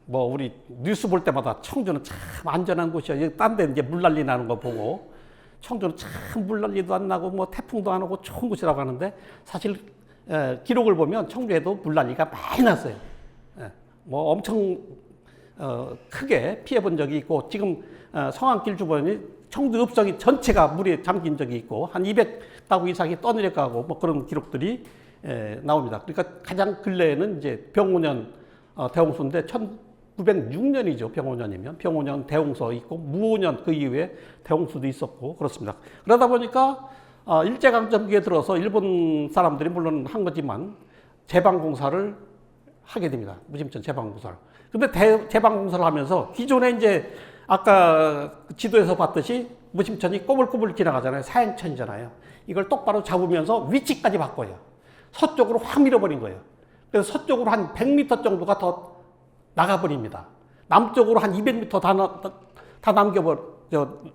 뭐 우리 뉴스 볼 때마다 청주는 참 안전한 곳이야. 딴 데 이제 물난리 나는 거 보고 청주는 참 물난리도 안 나고 뭐 태풍도 안 오고 좋은 곳이라고 하는데 사실 기록을 보면 청주에도 물난리가 많이 났어요. 뭐 엄청 크게 피해 본 적이 있고 지금 성안길 주변이 청주 읍성이 전체가 물에 잠긴 적이 있고 한 200가구 이상이 떠내려가고 뭐 그런 기록들이 나옵니다. 그러니까 가장 근래에는 이제 병오년 대홍소인데 1906년이죠. 병오년이면 병오년 대홍소 있고 무오년 그 이후에 대홍소도 있었고 그렇습니다. 그러다 보니까 일제강점기에 들어서 일본 사람들이 물론 한 거지만 재방공사를 하게 됩니다. 무심천 재방공사를. 근데 재방공사를 하면서 기존에 이제 아까 지도에서 봤듯이 무심천이 꼬불꼬불 지나가잖아요. 사행천이잖아요. 이걸 똑바로 잡으면서 위치까지 바꿔요. 서쪽으로 확 밀어버린 거예요. 그래서 서쪽으로 한 100m 정도가 더 나가버립니다. 남쪽으로 한 200m 다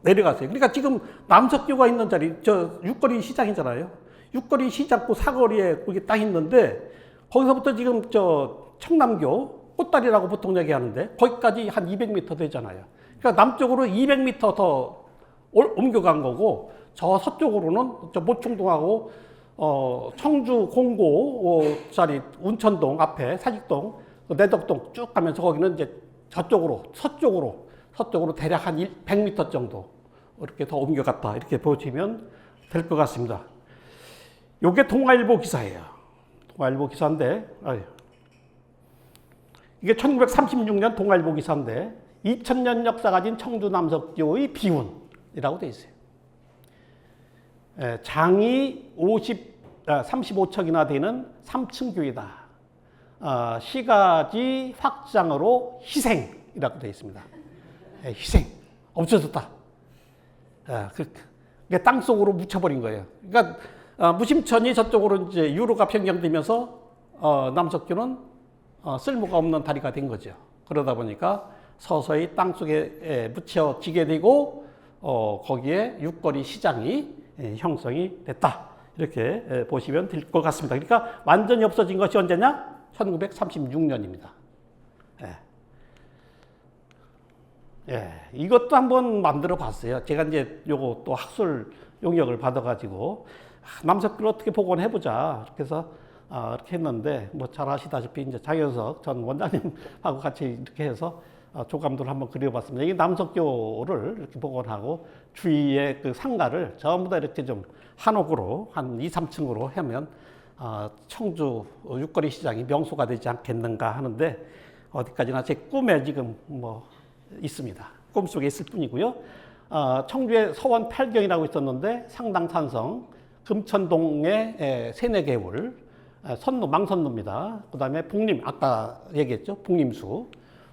내려갔어요. 그러니까 지금 남석교가 있는 자리, 저 육거리 시장이잖아요. 육거리 시장고 사거리에 거기 딱 있는데, 거기서부터 지금 저 청남교, 꽃다리라고 보통 얘기하는데, 거기까지 한 200m 되잖아요. 그러니까 남쪽으로 200m 더 옮겨간 거고, 저 서쪽으로는 저 모충동하고, 청주 공고 자리 운천동 앞에 사직동, 내덕동 쭉 가면서 거기는 이제 저쪽으로 서쪽으로 대략 한 100m 정도 이렇게 더 옮겨갔다 이렇게 보시면 될 것 같습니다. 요게 동아일보 기사예요. 동아일보 기사인데 이게 1936년 동아일보 기사인데 2000년 역사 가진 청주 남석교의 비운이라고 되어 있어요. 장이 35척이나 되는 3층 교회다. 시가지 확장으로 희생이라고 되어 있습니다. 희생. 없어졌다. 땅 속으로 묻혀버린 거예요. 그러니까, 무심천이 저쪽으로 이제 유로가 변경되면서, 남석교는 쓸모가 없는 다리가 된 거죠. 그러다 보니까 서서히 땅속에 묻혀지게 되고 거기에 육거리 시장이 형성이 됐다. 이렇게 보시면 될 것 같습니다. 그러니까 완전히 없어진 것이 언제냐? 1936년입니다. 이것도 한번 만들어 봤어요. 제가 이제 요거 또 학술 용역을 받아가지고 남석교를 어떻게 복원해보자. 이렇게 해서 이렇게 했는데 뭐 잘 아시다시피 이제 장현석 전 원장님하고 같이 이렇게 해서 조감도를 한번 그려봤습니다. 이게 남석교를 이렇게 복원하고 주위에 그 상가를 전부 다 이렇게 좀 한옥으로 한 2, 3층으로 하면 청주 육거리 시장이 명소가 되지 않겠는가 하는데 어디까지나 제 꿈에 지금 뭐 있습니다. 꿈속에 있을 뿐이고요. 청주에 서원 8경이라고 있었는데 상당산성, 금천동의 세내개울, 선로, 망선로입니다. 그 다음에 북림, 아까 얘기했죠. 북림수.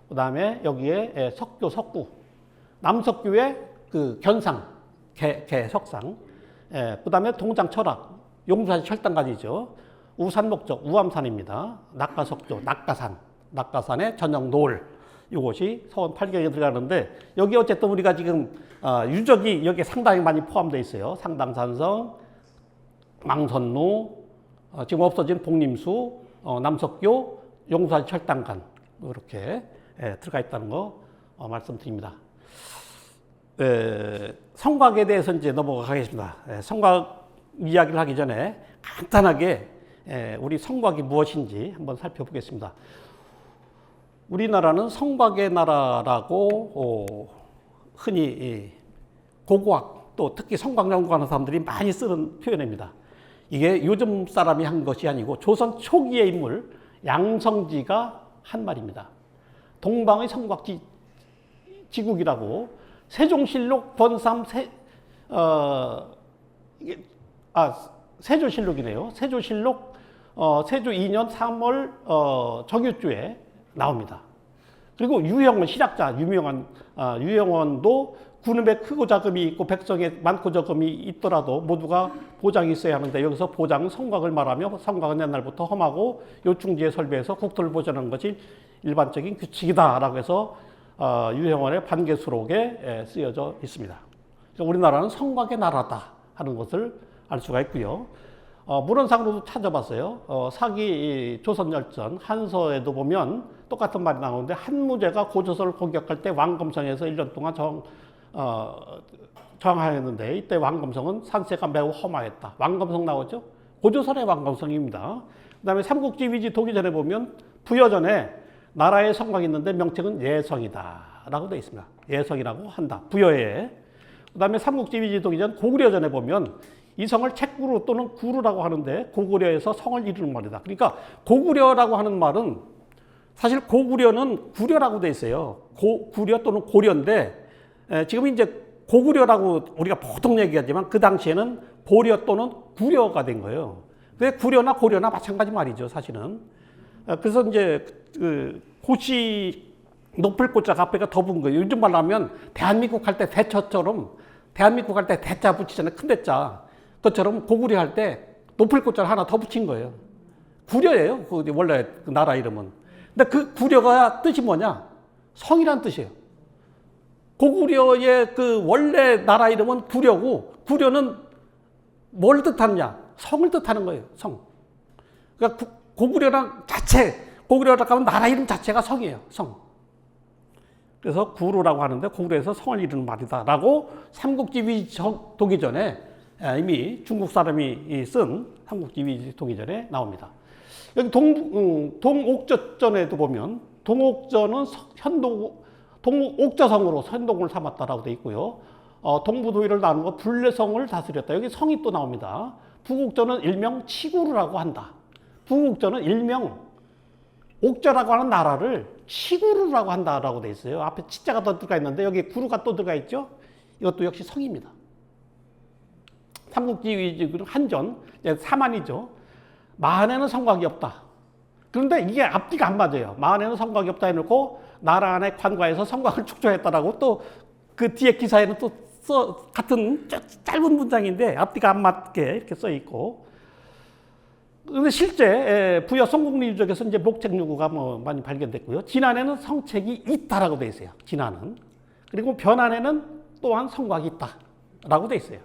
그 다음에 여기에 석교, 석구. 남석교의 그 견상, 개석상. 그 다음에 동장 철학, 용산 철당간이죠. 우산 목적, 우암산입니다. 낙가석조, 낙가산. 낙가산의 전용 노을. 이것이 서원 8경에 들어가는데 여기 어쨌든 우리가 지금 유적이 여기에 상당히 많이 포함되어 있어요. 상당산성, 망선로, 지금 없어진 복림수, 남석교, 용산 철당간 이렇게 들어가 있다는 거 말씀드립니다. 성곽에 대해서 이제 넘어가겠습니다. 성곽 이야기를 하기 전에 간단하게 우리 성곽이 무엇인지 한번 살펴보겠습니다. 우리나라는 성곽의 나라라고 흔히 고고학 또 특히 성곽 연구하는 사람들이 많이 쓰는 표현입니다. 이게 요즘 사람이 한 것이 아니고 조선 초기의 인물 양성지가 한 말입니다. 동방의 성곽 지국이라고 세종실록 번삼 세조실록이네요. 세조실록 세조 2년 3월 정유주에 나옵니다. 그리고 유형은 실학자 유명한 유형원도 군음에 크고 작음이 있고 백성에 많고 적음이 있더라도 모두가 보장이 있어야 하는데 여기서 보장은 성곽을 말하며 성곽은 옛날부터 험하고 요충지에 설비해서 국토를 보존하는 것이 일반적인 규칙이다라고 해서 유형원의 반개수록에 쓰여져 있습니다. 우리나라는 성곽의 나라다 하는 것을 알 수가 있고요. 문헌상으로도 찾아봤어요. 사기 조선열전 한서에도 보면 똑같은 말이 나오는데 한무제가 고조선을 공격할 때 왕검성에서 1년 동안 저항하였는데 이때 왕검성은 산세가 매우 험하였다. 왕검성 나오죠? 고조선의 왕검성입니다. 그 다음에 삼국지 위지 도기전에 보면 부여전에 나라의 성곽이 있는데 명칭은 예성이다 라고 되어 있습니다. 예성이라고 한다. 부여에. 그 다음에 삼국지 위지 도기전 고구려전에 보면 이 성을 책구루 또는 구루라고 하는데 고구려에서 성을 이루는 말이다. 그러니까 고구려라고 하는 말은 사실 고구려는 구려라고 되어 있어요. 구려 또는 고려인데 지금 이제 고구려라고 우리가 보통 얘기하지만 그 당시에는 고려 또는 구려가 된 거예요. 근데 구려나 고려나 마찬가지 말이죠, 사실은. 그래서 이제 그 고시 높을 고자가 앞에가 덮은 거예요. 요즘 말로 하면 대한민국 할 때 대처처럼 대한민국 할 때 대자 붙이잖아요. 큰 대자. 그것처럼 고구려 할 때 높을 고자를 하나 더 붙인 거예요. 구려예요. 그 원래 그 나라 이름은. 근데 그 구려가 뜻이 뭐냐? 성이란 뜻이에요. 고구려의 그 원래 나라 이름은 구려고 구려는 뭘 뜻하느냐? 성을 뜻하는 거예요. 성. 그러니까 고구려랑 자체 고구려라고 하면 나라 이름 자체가 성이에요. 성. 그래서 구루라고 하는데 고구려에서 성을 이루는 말이다라고 삼국지 위지 도기 전에 이미 중국 사람이 쓴 삼국지 위지 도기 전에 나옵니다. 여기 동옥저전에도 보면 동옥저는 동옥저성으로 현동을 삼았다라고 되어 있고요. 동부도의를 나누고 불례성을 다스렸다. 여기 성이 또 나옵니다. 부국저는 일명 치구르라고 한다. 부국저는 일명 옥저라고 하는 나라를 치구르라고 한다라고 되어 있어요. 앞에 치자가 더 들어가 있는데 여기 구루가 또 들어가 있죠. 이것도 역시 성입니다. 삼국지 위지 한전 사만이죠. 마한에는 성곽이 없다. 그런데 이게 앞뒤가 안 맞아요. 마한에는 성곽이 없다 해놓고 나라 안에 관과에서 성곽을 축조했다라고 또 그 뒤에 기사에는 또 같은 짧은 문장인데 앞뒤가 안 맞게 이렇게 써 있고 근데 실제 부여 성공리 유적에서 이제 목책 유구가 뭐 많이 발견됐고요. 진안에는 성책이 있다라고 돼 있어요. 진안은. 그리고 변안에는 또한 성곽이 있다라고 돼 있어요.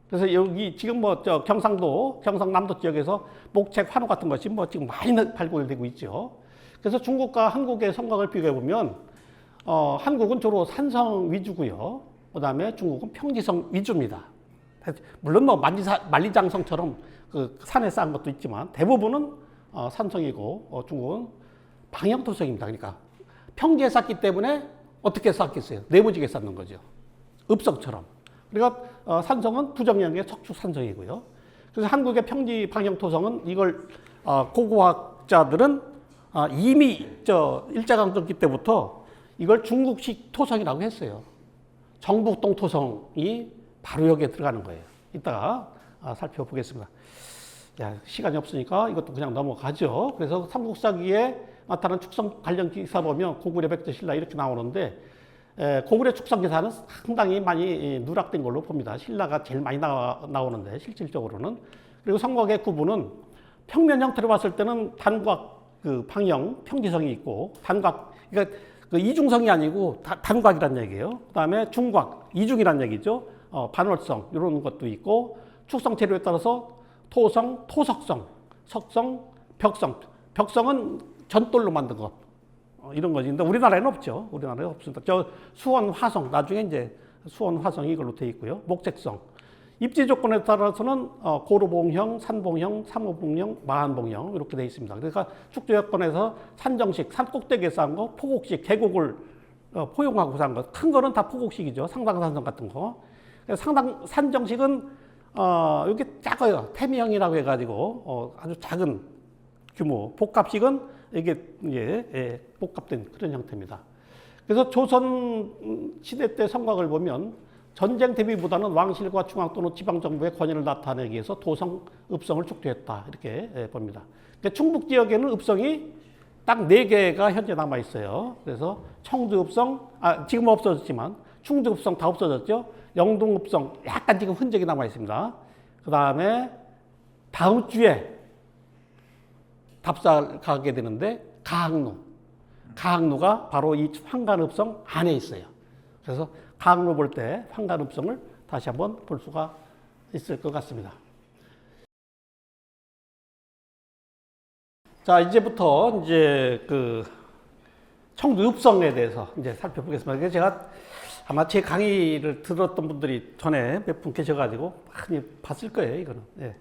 그래서 여기 지금 뭐 저 경상도, 경상남도 지역에서 목책 환호 같은 것이 뭐 지금 많이 발굴되고 있죠. 그래서 중국과 한국의 성곽을 비교해 보면 한국은 주로 산성 위주고요. 그다음에 중국은 평지성 위주입니다. 물론 뭐 만리장성처럼 그 산에 쌓은 것도 있지만 대부분은 산성이고 중국은 방형토성입니다. 그러니까 평지에 쌓기 때문에 어떻게 쌓겠어요? 네모지게 쌓는 거죠. 읍성처럼. 그러니까 산성은 부정형의 석축산성이고요. 그래서 한국의 평지 방형토성은 이걸 고고학자들은 이미 일제강점기 때부터 이걸 중국식 토성이라고 했어요. 정북동 토성이 바로 여기에 들어가는 거예요. 이따가 살펴보겠습니다. 야, 시간이 없으니까 이것도 그냥 넘어가죠. 그래서 삼국사기에 나타난 축성 관련 기사 보면 고구려 백제 신라 이렇게 나오는데 고구려 축성 기사는 상당히 많이 누락된 걸로 봅니다. 신라가 제일 많이 나오는데 실질적으로는. 그리고 성곽의 구분은 평면 형태로 봤을 때는 단곽 그 방형 평지성이 있고 단곽 그러니까 그 이중성이 아니고 단곽이란 얘기예요. 그다음에 중곽 이중이란 얘기죠. 반월성 이런 것도 있고 축성 재료에 따라서 토성, 토석성, 석성, 벽성. 벽성은 전돌로 만든 것 이런 거지. 근데 우리나라에는 없죠. 우리나라에 없습니다. 저 수원 화성 나중에 이제 수원 화성이 이걸로 돼 있고요. 목책성. 입지 조건에 따라서는 고루봉형, 산봉형, 삼호봉형, 마한봉형 이렇게 돼 있습니다. 그러니까 축조 여건에서 산정식, 산 꼭대기에 쌓은 거, 포곡식, 계곡을 포용하고 쌓은 거. 큰 거는 다 포곡식이죠. 상당산성 같은 거. 산정식은 이게 작아요. 태미형이라고 해가지고 아주 작은 규모. 복합식은 이게 복합된 그런 형태입니다. 그래서 조선 시대 때 성곽을 보면 전쟁 대비보다는 왕실과 중앙 또는 지방 정부의 권위를 나타내기 위해서 도성, 읍성을 축조했다 이렇게 봅니다. 그러니까 충북 지역에는 읍성이 딱 4개가 현재 남아 있어요. 그래서 청주읍성, 지금 없어졌지만 충주읍성 다 없어졌죠. 영동읍성 약간 지금 흔적이 남아 있습니다. 그 다음에 다음 주에 답사를 가게 되는데 가학루가 바로 이 황간읍성 안에 있어요. 그래서 가학루 볼 때 황간읍성을 다시 한번 볼 수가 있을 것 같습니다. 자, 이제부터 이제 그 청주 읍성에 대해서 이제 살펴보겠습니다. 그래서 제가 아마 제 강의를 들었던 분들이 전에 몇 분 계셔가지고 많이 봤을 거예요, 이거는. 예.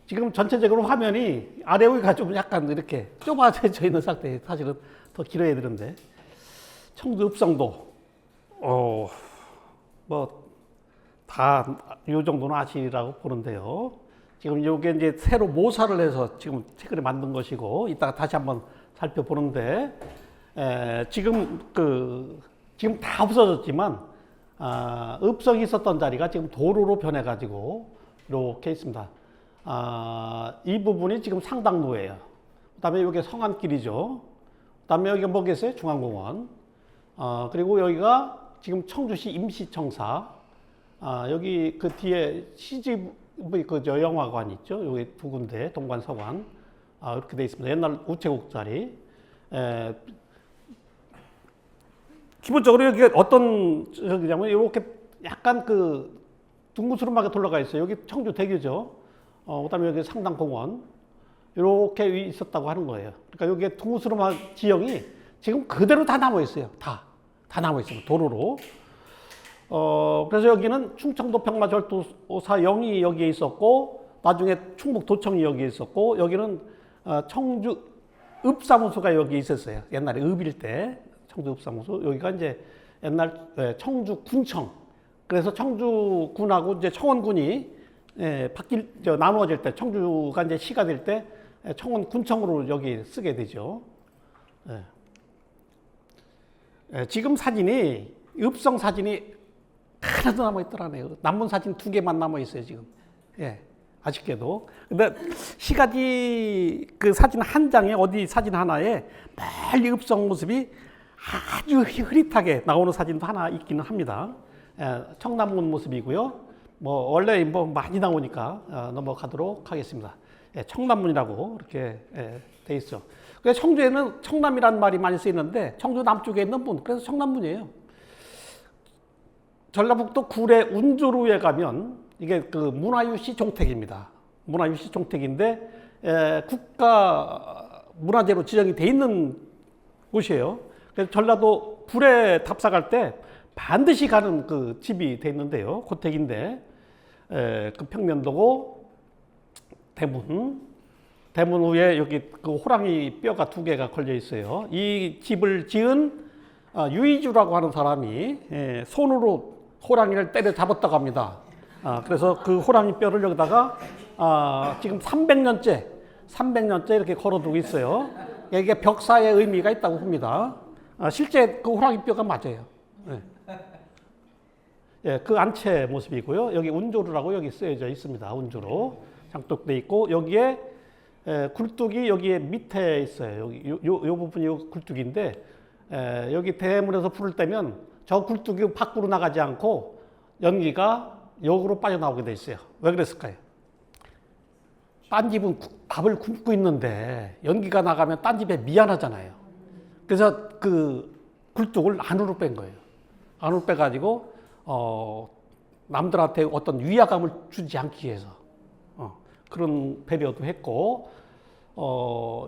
지금 전체적으로 화면이 아래 위가 좀 약간 이렇게 좁아져 있는 상태에 사실은 더 길어야 되는데 청주 읍성도 뭐 다 이 정도는 아시리라고 보는데요. 지금 이게 이제 새로 모사를 해서 지금 최근에 만든 것이고 이따가 다시 한번 살펴보는데 지금 다 없어졌지만 읍성이 있었던 자리가 지금 도로로 변해가지고 이렇게 있습니다. 이 부분이 지금 상당로예요. 그다음에 여기 성안길이죠. 그다음에 여기가 뭐겠어요? 중앙공원. 그리고 여기가 지금 청주시 임시청사. 여기 그 뒤에 CGV 그 영화관 있죠. 여기 두 군데 동관 서관 이렇게 돼 있습니다. 옛날 우체국 자리. 기본적으로 여기 어떤 저기냐면 이렇게 약간 그 둥그스름하게 돌아가 있어요. 여기 청주대교죠. 그다음에 여기 상당공원 이렇게 있었다고 하는 거예요. 그러니까 여기에 둥그스름한 지형이 지금 그대로 다 남아 있어요. 다 남아 있어요. 도로로. 그래서 여기는 충청도 평마절도사영이 여기에 있었고 나중에 충북도청이 여기에 있었고 여기는 청주 읍사무소가 여기 있었어요. 옛날에 읍일 때 청주 읍사무소 여기가 이제 옛날 청주군청. 그래서 청주군하고 이제 청원군이 나누어질 때 청주가 이제 시가 될 때 청원군청으로 여기 쓰게 되죠. 지금 사진이 읍성 사진이 하나도 남아 있더라네요. 남은 사진 2개만 남아 있어요 지금. 아쉽게도. 근데 시가지 그 사진 한 장에 어디 사진 하나에 멀리 읍성 모습이 아주 흐릿하게 나오는 사진도 하나 있기는 합니다. 청남문 모습이고요. 뭐 원래 뭐 많이 나오니까 넘어가도록 하겠습니다. 청남문이라고 이렇게 돼 있어. 그래서 청주에는 청남이라는 말이 많이 쓰이는데 청주 남쪽에 있는 문, 그래서 청남문이에요. 전라북도 구례 운주루에 가면 이게 그 문화유시 종택입니다. 문화유시 종택인데 국가 문화재로 지정이 돼 있는 곳이에요. 그래서 전라도 구례 답사 갈 때 반드시 가는 그 집이 돼 있는데요. 고택인데 그 평면도고 대문 위에 여기 그 호랑이 뼈가 2개가 걸려 있어요. 이 집을 지은 유이주라고 하는 사람이 손으로 호랑이를 때려 잡았다고 합니다. 그래서 그 호랑이 뼈를 여기다가 지금 300년째 이렇게 걸어두고 있어요. 이게 벽사의 의미가 있다고 봅니다. 실제 그 호랑이 뼈가 맞아요. 그 안채 모습이고요. 여기 운조루라고 여기 쓰여져 있습니다. 운조루 장독돼 있고 여기에 굴뚝이 여기에 밑에 있어요. 여기 요 부분이 요 굴뚝인데 여기 대문에서 불을 떼면 저 굴뚝이 밖으로 나가지 않고 연기가 역으로 빠져나오게 돼 있어요. 왜 그랬을까요? 딴 집은 밥을 굶고 있는데 연기가 나가면 딴 집에 미안하잖아요. 그래서 그 굴뚝을 안으로 뺀 거예요. 안으로 빼가지고 남들한테 어떤 위화감을 주지 않기 위해서 그런 배려도 했고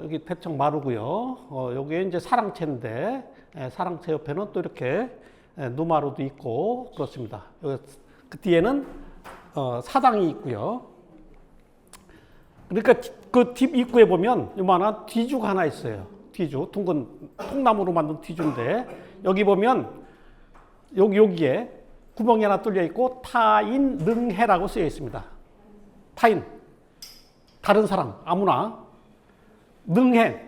여기 대청 마루고요. 여기에 이제 사랑채인데 사랑채 옆에는 또 이렇게 누마루도 있고 그렇습니다. 여기 그 뒤에는 사당이 있고요. 그러니까 그 뒷 입구에 보면 요만한 뒤주가 하나 있어요. 뒤주, 둥근 통나무로 만든 뒤주인데 여기 보면 여기에 구멍이 하나 뚫려 있고 타인 능해라고 쓰여 있습니다. 타인, 다른 사람, 아무나 능해,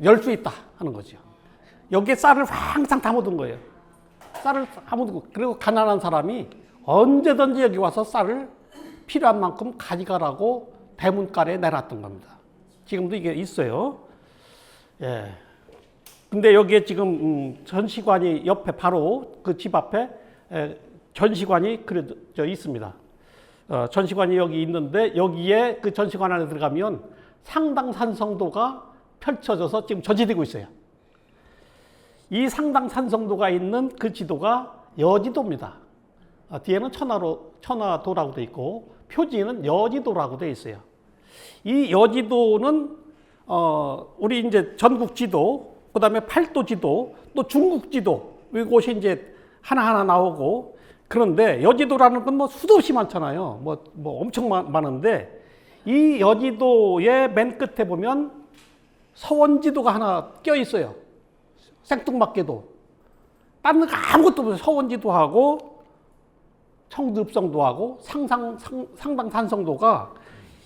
열 수 있다 하는 거죠. 여기에 쌀을 항상 담아둔 거예요. 쌀을 담아두고 그리고 가난한 사람이 언제든지 여기 와서 쌀을 필요한 만큼 가져가라고 대문가에 내놨던 겁니다. 지금도 이게 있어요. 근데 여기에 지금 전시관이 옆에 바로 그 집 앞에 전시관이 그려져 있습니다. 전시관이 여기 있는데 여기에 그 전시관 안에 들어가면 상당산성도가 펼쳐져서 지금 전시되고 있어요. 이 상당산성도가 있는 그 지도가 여지도입니다. 뒤에는 천화도라고 돼 있고 표지는 여지도라고 돼 있어요. 이 여지도는 우리 이제 전국 지도, 그다음에 팔도 지도, 또 중국 지도 이곳이 이제 하나하나 나오고 그런데 여지도라는 건 뭐 수도 없이 많잖아요. 뭐 엄청 많은데 이 여지도의 맨 끝에 보면 서원지도가 하나 껴 있어요. 생뚱맞게도. 다른 거 아무것도 없어요. 서원지도하고 청두읍성도하고 상당산성도가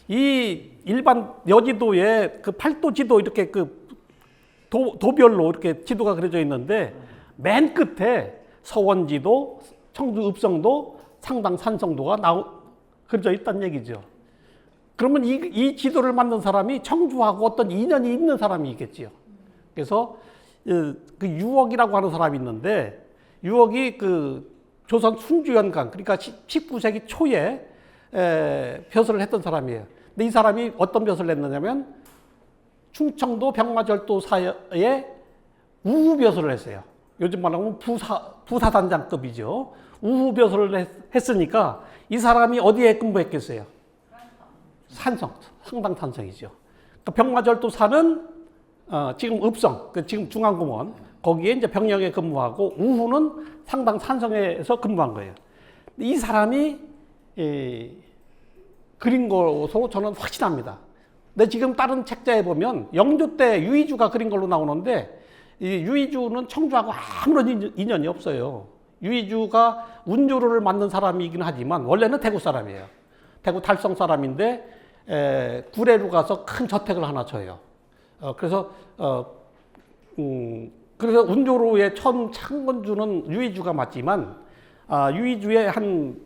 이 일반 여지도의 그 팔도지도 이렇게 그 도별로 이렇게 지도가 그려져 있는데 맨 끝에 서원지도, 청두읍성도, 상당산성도가 그려져 있다는 얘기죠. 그러면 이 지도를 만든 사람이 청주하고 어떤 인연이 있는 사람이 있겠지요. 그래서 그 유억이라고 하는 사람이 있는데 유억이 그 조선 순주연간 그러니까 19세기 초에 벼슬을 했던 사람이에요. 근데 이 사람이 어떤 벼슬을 했느냐면 충청도 병마절도사에 우후벼슬을 했어요. 요즘 말하면 부사단장급이죠. 우후벼슬을 했으니까 이 사람이 어디에 근무했겠어요? 산성, 상당산성이죠. 그러니까 병마절도사는 지금 읍성, 지금 중앙공원 거기에 이제 병영에 근무하고 우후는 상당산성에서 근무한 거예요. 이 사람이 그린 것으로 저는 확신합니다. 근데 지금 다른 책자에 보면 영조 때 유이주가 그린 걸로 나오는데 이 유이주는 청주하고 아무런 인연이 없어요. 유이주가 운주루를 만든 사람이긴 하지만 원래는 대구 사람이에요. 대구 달성 사람인데 구례로 가서 큰 저택을 하나 져요. 그래서 운조로의 처음 창건주는 유이주가 맞지만 유이주의 한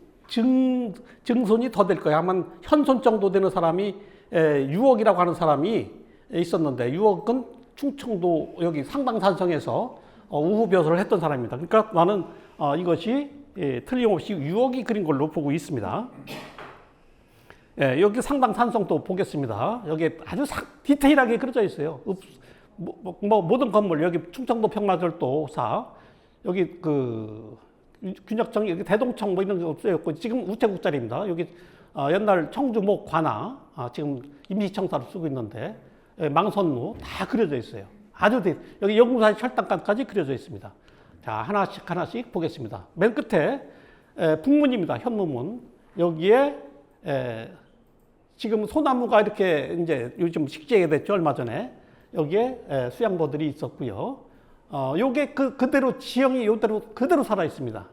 증손이 더 될 거예요. 아마 현손 정도 되는 사람이 유억이라고 하는 사람이 있었는데 유억은 충청도 여기 상당산성에서 우후벼슬을 했던 사람입니다. 그러니까 나는 이것이 틀림없이 유억이 그린 걸로 보고 있습니다. 예, 여기 상당 산성도 보겠습니다. 여기 아주 디테일하게 그려져 있어요. 모든 건물, 여기 충청도 평화절도사, 여기 그 균역청, 여기 대동청 뭐 이런 게 없어요. 지금 우체국자리입니다. 여기 옛날 청주목 관아, 지금 임시청사로 쓰고 있는데, 예, 망선루 다 그려져 있어요. 아주 여기 영구사의 철당간까지 그려져 있습니다. 자, 하나씩 보겠습니다. 맨 끝에 북문입니다. 현무문. 여기에 지금 소나무가 이렇게 이제 요즘 식재가 됐죠. 얼마 전에. 여기에 수양보들이 있었고요. 요게 그대로 지형이 요대로 그대로 살아 있습니다.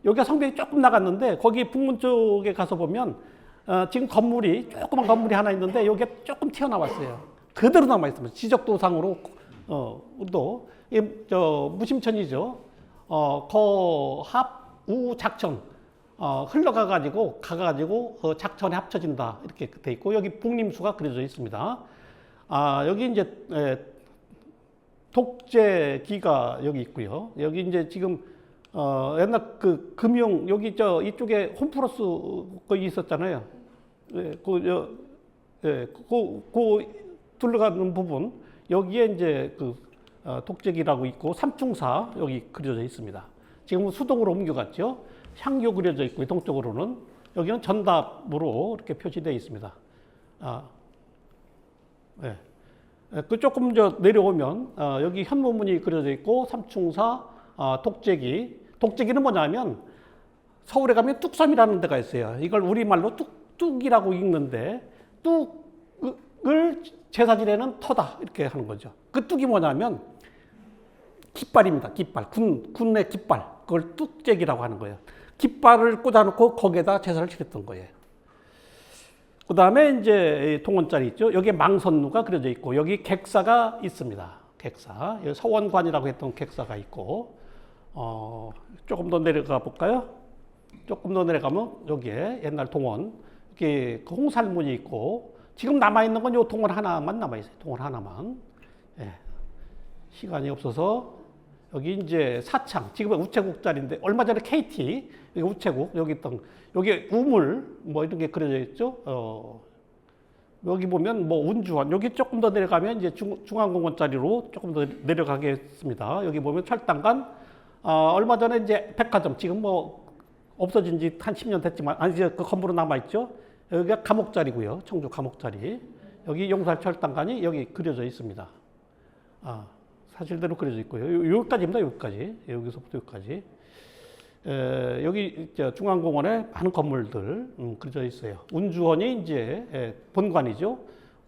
여기가 성벽이 조금 나갔는데 거기 북문 쪽에 가서 보면 지금 건물이 조그만 건물이 하나 있는데 여기에 조금 튀어나왔어요. 그대로 남아 있습니다. 지적도상으로 또 무심천이죠. 거합 우작천 흘러가가지고 작천에 합쳐진다 이렇게 돼 있고 여기 북림수가 그려져 있습니다. 여기 이제 독재기가 여기 있고요. 여기 이제 지금 옛날 그 금융 여기 이쪽에 홈플러스 거기 있었잖아요. 둘러가는 부분 여기에 이제 독재기라고 있고 삼중사 여기 그려져 있습니다. 지금 수동으로 옮겨갔죠. 향교 그려져 있고 동쪽으로는 여기는 전답으로 이렇게 표시되어 있습니다. 네. 그 조금 내려오면 여기 현무문이 그려져 있고 삼충사, 독재기는 뭐냐면 서울에 가면 뚝섬이라는 데가 있어요. 이걸 우리말로 뚝뚝이라고 읽는데 뚝을 제사 지내는 터다 이렇게 하는 거죠. 그 뚝이 뭐냐면 깃발입니다. 깃발, 군의 깃발. 그걸 뚝재기라고 하는 거예요. 깃발을 꽂아놓고 거기에다 제사를 지냈던 거예요. 그 다음에 이제 동원자리 있죠. 여기에 망선루가 그려져 있고 여기 객사가 있습니다. 객사. 여기 서원관이라고 했던 객사가 있고 조금 더 내려가 볼까요? 조금 더 내려가면 여기에 옛날 동원 이렇게 홍살문이 있고 지금 남아있는 건 이 동원 하나만 남아있어요. 동원 하나만. 예. 시간이 없어서 여기 이제 사창, 지금은 우체국 자리인데 얼마 전에 KT 여기 우체국 여기 있던 여기 우물 뭐 이런 게 그려져 있죠. 여기 보면 뭐 운주원 여기 조금 더 내려가면 이제 중앙공원 자리로 조금 더 내려가겠습니다. 여기 보면 철당간 얼마 전에 이제 백화점 지금 뭐 없어진 지 한 10년 됐지만 아니 이제 그 건물은 남아 있죠. 여기가 감옥 자리고요. 청주 감옥 자리. 여기 용산 철당간이 여기 그려져 있습니다. 사실대로 그려져 있고요. 여기까지입니다. 여기까지. 여기서부터 여기까지. 여기 중앙공원에 많은 건물들 그려져 있어요. 운주원이 이제 본관이죠.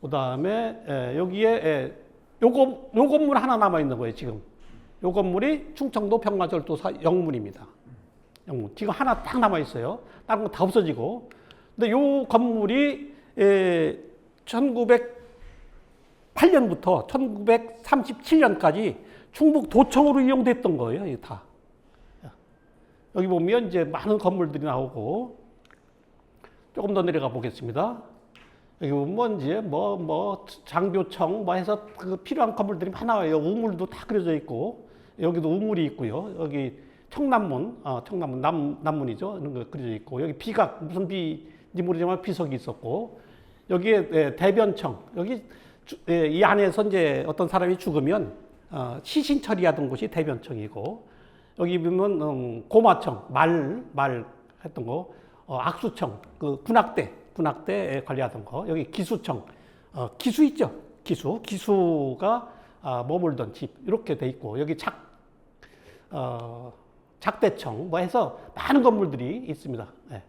그 다음에 여기에 요 건물 하나 남아 있는 거예요. 지금 요 건물이 충청도 평화절도사 영문입니다. 영문. 지금 하나 딱 남아 있어요. 다른 건 다 없어지고. 근데 요 건물이 1908년부터 1937년까지 충북도청으로 이용됐던 거예요. 이게 다. 여기 보면 이제 많은 건물들이 나오고 조금 더 내려가 보겠습니다. 여기 보면 이제 장교청 해서 그 필요한 건물들이 많이 나와요. 우물도 다 그려져 있고 여기도 우물이 있고요. 여기 청남문, 남문이죠. 이런 거 그려져 있고 여기 비각 무슨 비인지 모르지만 비석이 있었고 여기에 대변청 여기 이 안에서 이제 어떤 사람이 죽으면 시신 처리하던 곳이 대변청이고 여기 보면 고마청 말 했던 거 악수청 그 군악대 관리하던 거 여기 기수청 기수 있죠. 기수가 머물던 집 이렇게 돼 있고 여기 작대청 뭐 해서 많은 건물들이 있습니다. 네.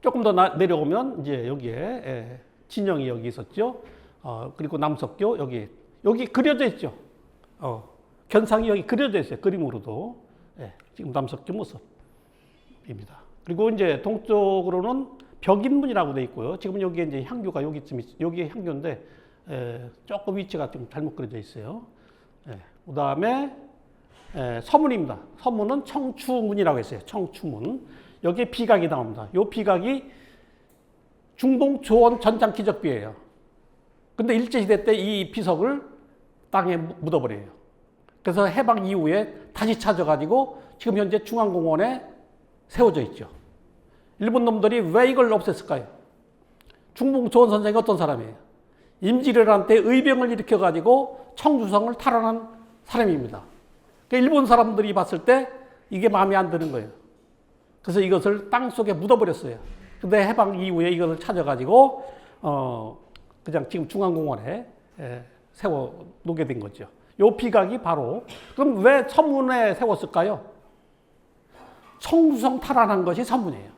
조금 더 내려오면 이제 여기에 진영이 여기 있었죠. 그리고 남석교 여기 그려져 있죠. 견상이 여기 그려져 있어요. 그림으로도. 지금 남석교 모습입니다. 그리고 이제 동쪽으로는 벽인문이라고 돼 있고요. 지금 여기에 이제 향교가 여기쯤 여기에 향교인데 조금 위치가 좀 잘못 그려져 있어요. 그 다음에 서문입니다. 서문은 청추문이라고 했어요. 청추문. 여기에 비각이 나옵니다. 이 비각이 중봉조원 전장기적비예요. 근데 일제시대 때 이 비석을 땅에 묻어버려요. 그래서 해방 이후에 다시 찾아가지고 지금 현재 중앙공원에 세워져 있죠. 일본 놈들이 왜 이걸 없앴을까요? 중봉초원 선생이 어떤 사람이에요? 임진왜란때 의병을 일으켜가지고 청주성을 탈환한 사람입니다. 그러니까 일본 사람들이 봤을 때 이게 마음에 안 드는 거예요. 그래서 이것을 땅속에 묻어버렸어요. 근데 해방 이후에 이것을 찾아가지고 그냥 지금 중앙공원에 세워 놓게 된 거죠. 요 비각이 바로 그럼 왜 서문에 세웠을까요? 청주성 탈환한 것이 서문이에요.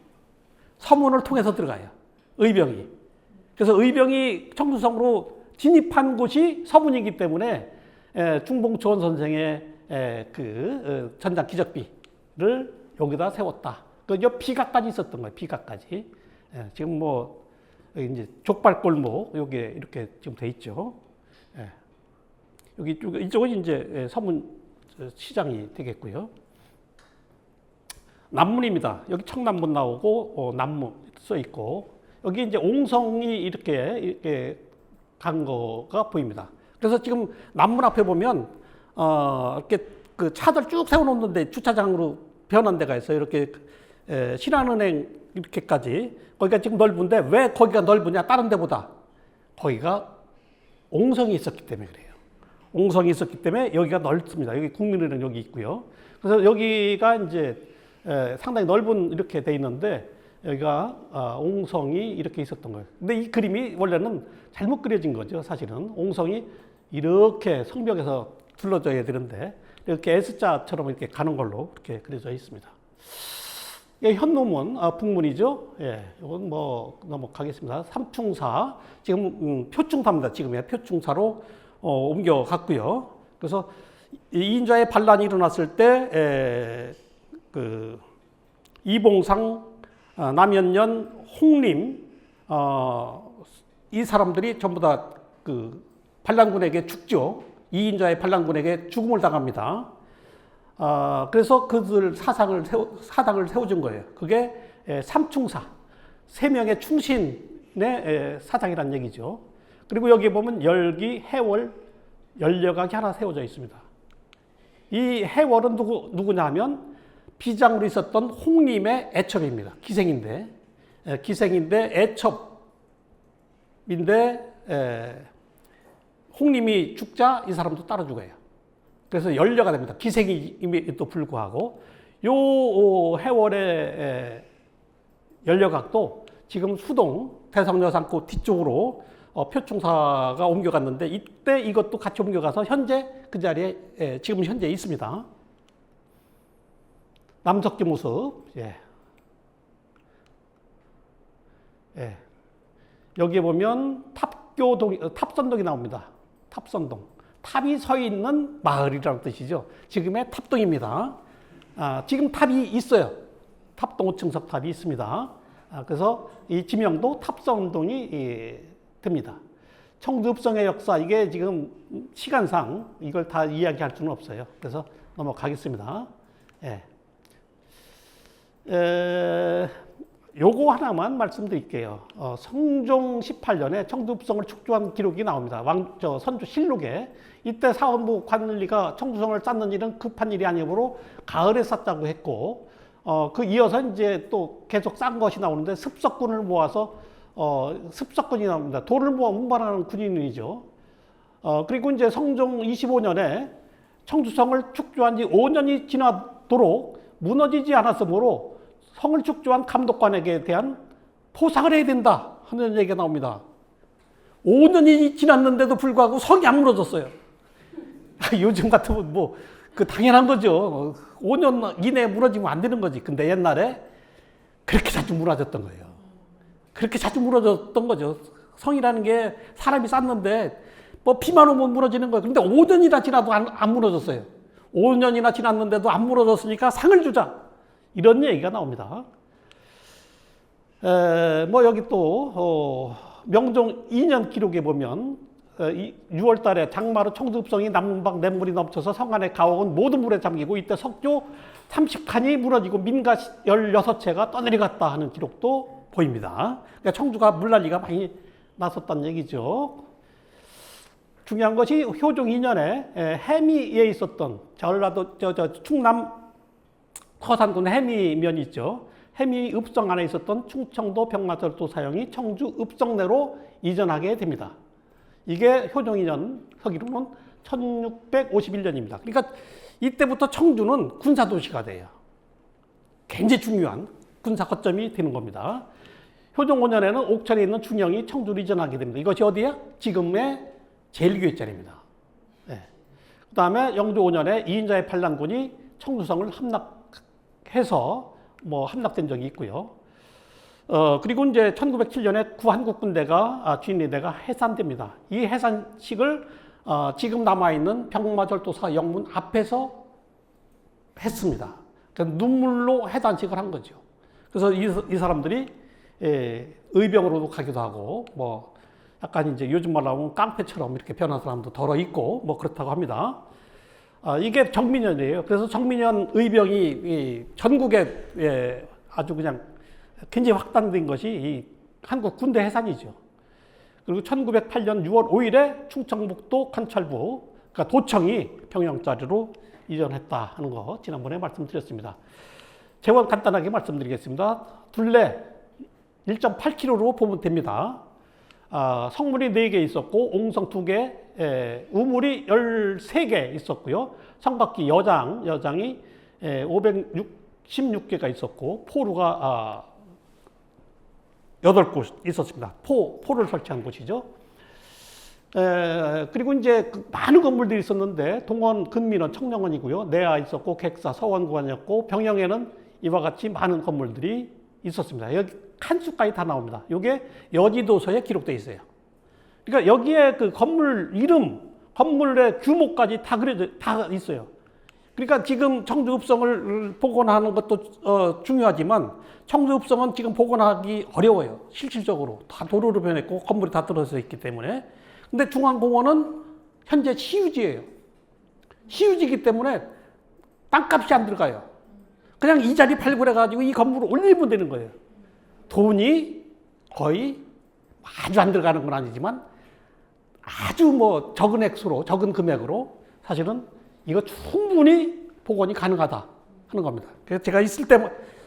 서문을 통해서 들어가요. 의병이. 그래서 의병이 청주성으로 진입한 곳이 서문이기 때문에 중봉초원 선생의 그 전장 기적비를 여기다 세웠다. 그 비각까지 있었던 거예요. 비각까지. 지금 뭐 이제 족발골목 여기 이렇게 지금 돼 있죠. 여기 이쪽은 이제 서문 시장이 되겠고요. 남문입니다. 여기 청남문 나오고 남문 써 있고 여기 이제 옹성이 이렇게 간 거가 보입니다. 그래서 지금 남문 앞에 보면 이렇게 그 차들 쭉 세워놓는데 주차장으로 변한 데가 있어요. 이렇게 신한은행 이렇게까지 거기가 지금 넓은데 왜 거기가 넓으냐? 다른 데보다 거기가 옹성이 있었기 때문에 그래요. 옹성이 있었기 때문에 여기가 넓습니다. 여기 국민은행 여기 있고요. 그래서 여기가 이제 상당히 넓은 이렇게 돼 있는데 여기가 옹성이 이렇게 있었던 거예요. 근데 이 그림이 원래는 잘못 그려진 거죠. 사실은 옹성이 이렇게 성벽에서 둘러져야 되는데 이렇게 S자처럼 이렇게 가는 걸로 이렇게 그려져 있습니다. 예, 현노문, 북문이죠. 예, 이건 뭐 넘어가겠습니다. 삼충사, 지금 표충사입니다. 지금의 표충사로 옮겨갔고요. 그래서 이인자의 반란이 일어났을 때 그 이봉상, 남현년, 홍림 이 사람들이 전부 다 그 반란군에게 죽죠. 이인자의 반란군에게 죽음을 당합니다. 그래서 그들 사당을 세워준 거예요. 그게 삼충사, 세 명의 충신의 사당이란 얘기죠. 그리고 여기 보면 열기, 해월, 연려각이 하나 세워져 있습니다. 이 해월은 누구냐 하면 비장으로 있었던 홍림의 애첩입니다. 기생인데 애첩인데 홍림이 죽자 이 사람도 따라 죽어요. 그래서 연려가 됩니다. 기생임에도 불구하고 요 해월의 연려각도 지금 수동 대성여산고 뒤쪽으로 표충사가 옮겨갔는데 이때 이것도 같이 옮겨가서 현재 그 자리에 지금 현재 있습니다. 남석기 모습. 여기에 보면 탑선동이 나옵니다. 탑선동. 탑이 서 있는 마을이라는 뜻이죠. 지금의 탑동입니다. 지금 탑이 있어요. 탑동 5층석 탑이 있습니다. 그래서 이 지명도 탑선동이 됩니다. 청주읍성의 역사, 이게 지금 시간상 이걸 다 이야기할 수는 없어요. 그래서 넘어가겠습니다. 요거 하나만 말씀드릴게요. 성종 18년에 청주읍성을 축조한 기록이 나옵니다. 선조실록에 이때 사원부 관리가 청주성을 쌓는 일은 급한 일이 아니므로 가을에 쌓자고 했고 그 이어서 이제 또 계속 쌓은 것이 나오는데 습석군을 모아서 습석군이 나옵니다. 돌을 모아 운반하는 군인이죠. 그리고 이제 성종 25년에 청주성을 축조한 지 5년이 지나도록 무너지지 않았으므로 성을 축조한 감독관에게 대한 포상을 해야 된다 하는 얘기가 나옵니다. 5년이 지났는데도 불구하고 성이 안 무너졌어요. 요즘 같으면 뭐 그 당연한 거죠. 5년 이내에 무너지면 안 되는 거지. 근데 옛날에 그렇게 자주 무너졌던 거예요. 그렇게 자주 무너졌던 거죠. 성이라는 게 사람이 쌓는데 뭐 비만 오면 무너지는 거예요. 근데 5년이나 지나도 안 무너졌어요. 5년이나 지났는데도 안 무너졌으니까 상을 주자. 이런 얘기가 나옵니다. 뭐 여기 또 명종 2년 기록에 보면 6월 달에 장마로 청주읍성이 남문방 냇물이 넘쳐서 성 안의 가옥은 모두 물에 잠기고 이때 석조 30칸이 무너지고 민가 16채가 떠내려갔다 하는 기록도 보입니다. 그러니까 청주가 물난리가 많이 났었다는 얘기죠. 중요한 것이 효종 2년에 해미에 있었던 전라도 충남 서산군 해미면이 있죠. 해미 읍성 안에 있었던 충청도 병마절도 사형이 청주 읍성내로 이전하게 됩니다. 이게 효종 2년 서기로는 1651년입니다. 그러니까 이때부터 청주는 군사도시가 돼요. 굉장히 중요한 군사 거점이 되는 겁니다. 효종 5년에는 옥천에 있는 중영이 청주로 이전하게 됩니다. 이것이 어디야? 지금의 제일교회짜리입니다. 네. 그 다음에 영조 5년에 이인자의 반란군이 청주성을 함락해서 함락된 적이 있고요. 그리고 이제 1907년에 구한국군대가 진리대가 해산됩니다. 이 해산식을 지금 남아있는 병마절도사 영문 앞에서 했습니다. 그러니까 눈물로 해산식을 한 거죠. 그래서 이 사람들이 의병으로도 가기도 하고 약간 이제 요즘 말로 하면 깡패처럼 이렇게 변한 사람도 덜어 있고 그렇다고 합니다. 이게 정민연이에요. 그래서 정민연 의병이 전국에 아주 그냥 굉장히 확산된 것이 이 한국 군대 해산이죠. 그리고 1908년 6월 5일에 충청북도 관찰부, 그러니까 도청이 평양자리로 이전했다 하는 거 지난번에 말씀드렸습니다. 재원 간단하게 말씀드리겠습니다. 둘레 1.8km로 보면 됩니다. 성문이 4개 있었고 옹성 2개, 우물이 13개 있었고요. 성곽기 여장이 566개가 있었고 포루가 8곳 있었습니다. 포를 설치한 곳이죠. 그리고 이제 많은 건물들이 있었는데 동원, 근민원, 청령원이고요. 내하 있었고 객사, 서원관이었고 병영에는 이와 같이 많은 건물들이 있었습니다. 여기 칸수까지 다 나옵니다. 이게 여지도서에 기록되어 있어요. 그러니까 여기에 그 건물 이름, 건물의 규모까지 다 있어요. 그러니까 지금 청주읍성을 복원하는 것도 중요하지만 청주읍성은 지금 복원하기 어려워요. 실질적으로 다 도로로 변했고 건물이 다 떨어져 있기 때문에. 근데 중앙공원은 현재 시유지예요. 시유지이기 때문에 땅값이 안 들어가요. 그냥 이 자리 발굴해가지고 이 건물을 올리면 되는 거예요. 돈이 거의 아주 안 들어가는 건 아니지만 아주 적은 액수로, 적은 금액으로 사실은 이거 충분히 복원이 가능하다 하는 겁니다. 그래서 제가 있을 때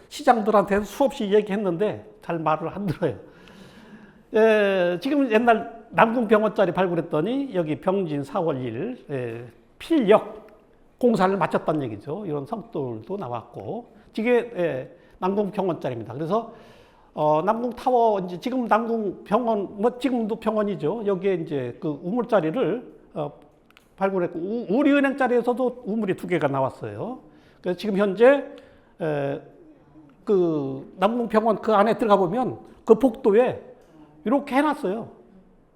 시장들한테 수없이 얘기했는데 잘 말을 안 들어요. 지금 옛날 남궁병원짜리 발굴했더니 여기 병진 4월 2일 필역 공사를 마쳤다는 얘기죠. 이런 성돌도 나왔고 이게 남궁병원짜리입니다. 그래서 남궁타워 이제 지금 남궁병원 지금도 병원이죠. 여기에 이제 그 우물짜리를 발굴했고 우리은행짜리에서도 우물이 2개가 나왔어요. 그래서 지금 현재 그 남궁병원 그 안에 들어가 보면 그 복도에 이렇게 해놨어요.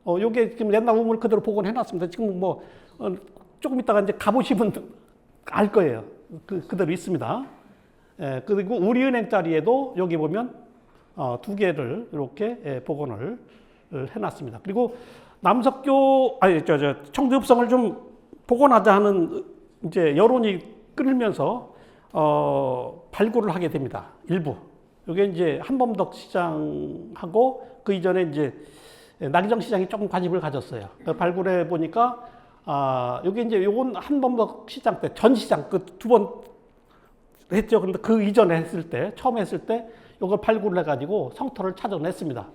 요게 지금 옛날 우물 그대로 복원해놨습니다. 지금 조금 있다가 이제 가보시면 알 거예요. 그대로 있습니다. 그리고 우리은행 자리에도 여기 보면 2개를 이렇게 복원을 해놨습니다. 그리고 청주읍성을 좀 복원하자 하는 이제 여론이 끊으면서 발굴을 하게 됩니다. 일부. 이게 이제 한범덕 시장하고 그 이전에 이제 나기정 시장이 조금 관심을 가졌어요. 발굴해 보니까 여기 이제 요건 한범덕 시장 때 전 시장 그 2번 했죠. 그런데 그 이전에 했을 때 처음 했을 때 요걸 발굴을 해가지고 성터를 찾아냈습니다.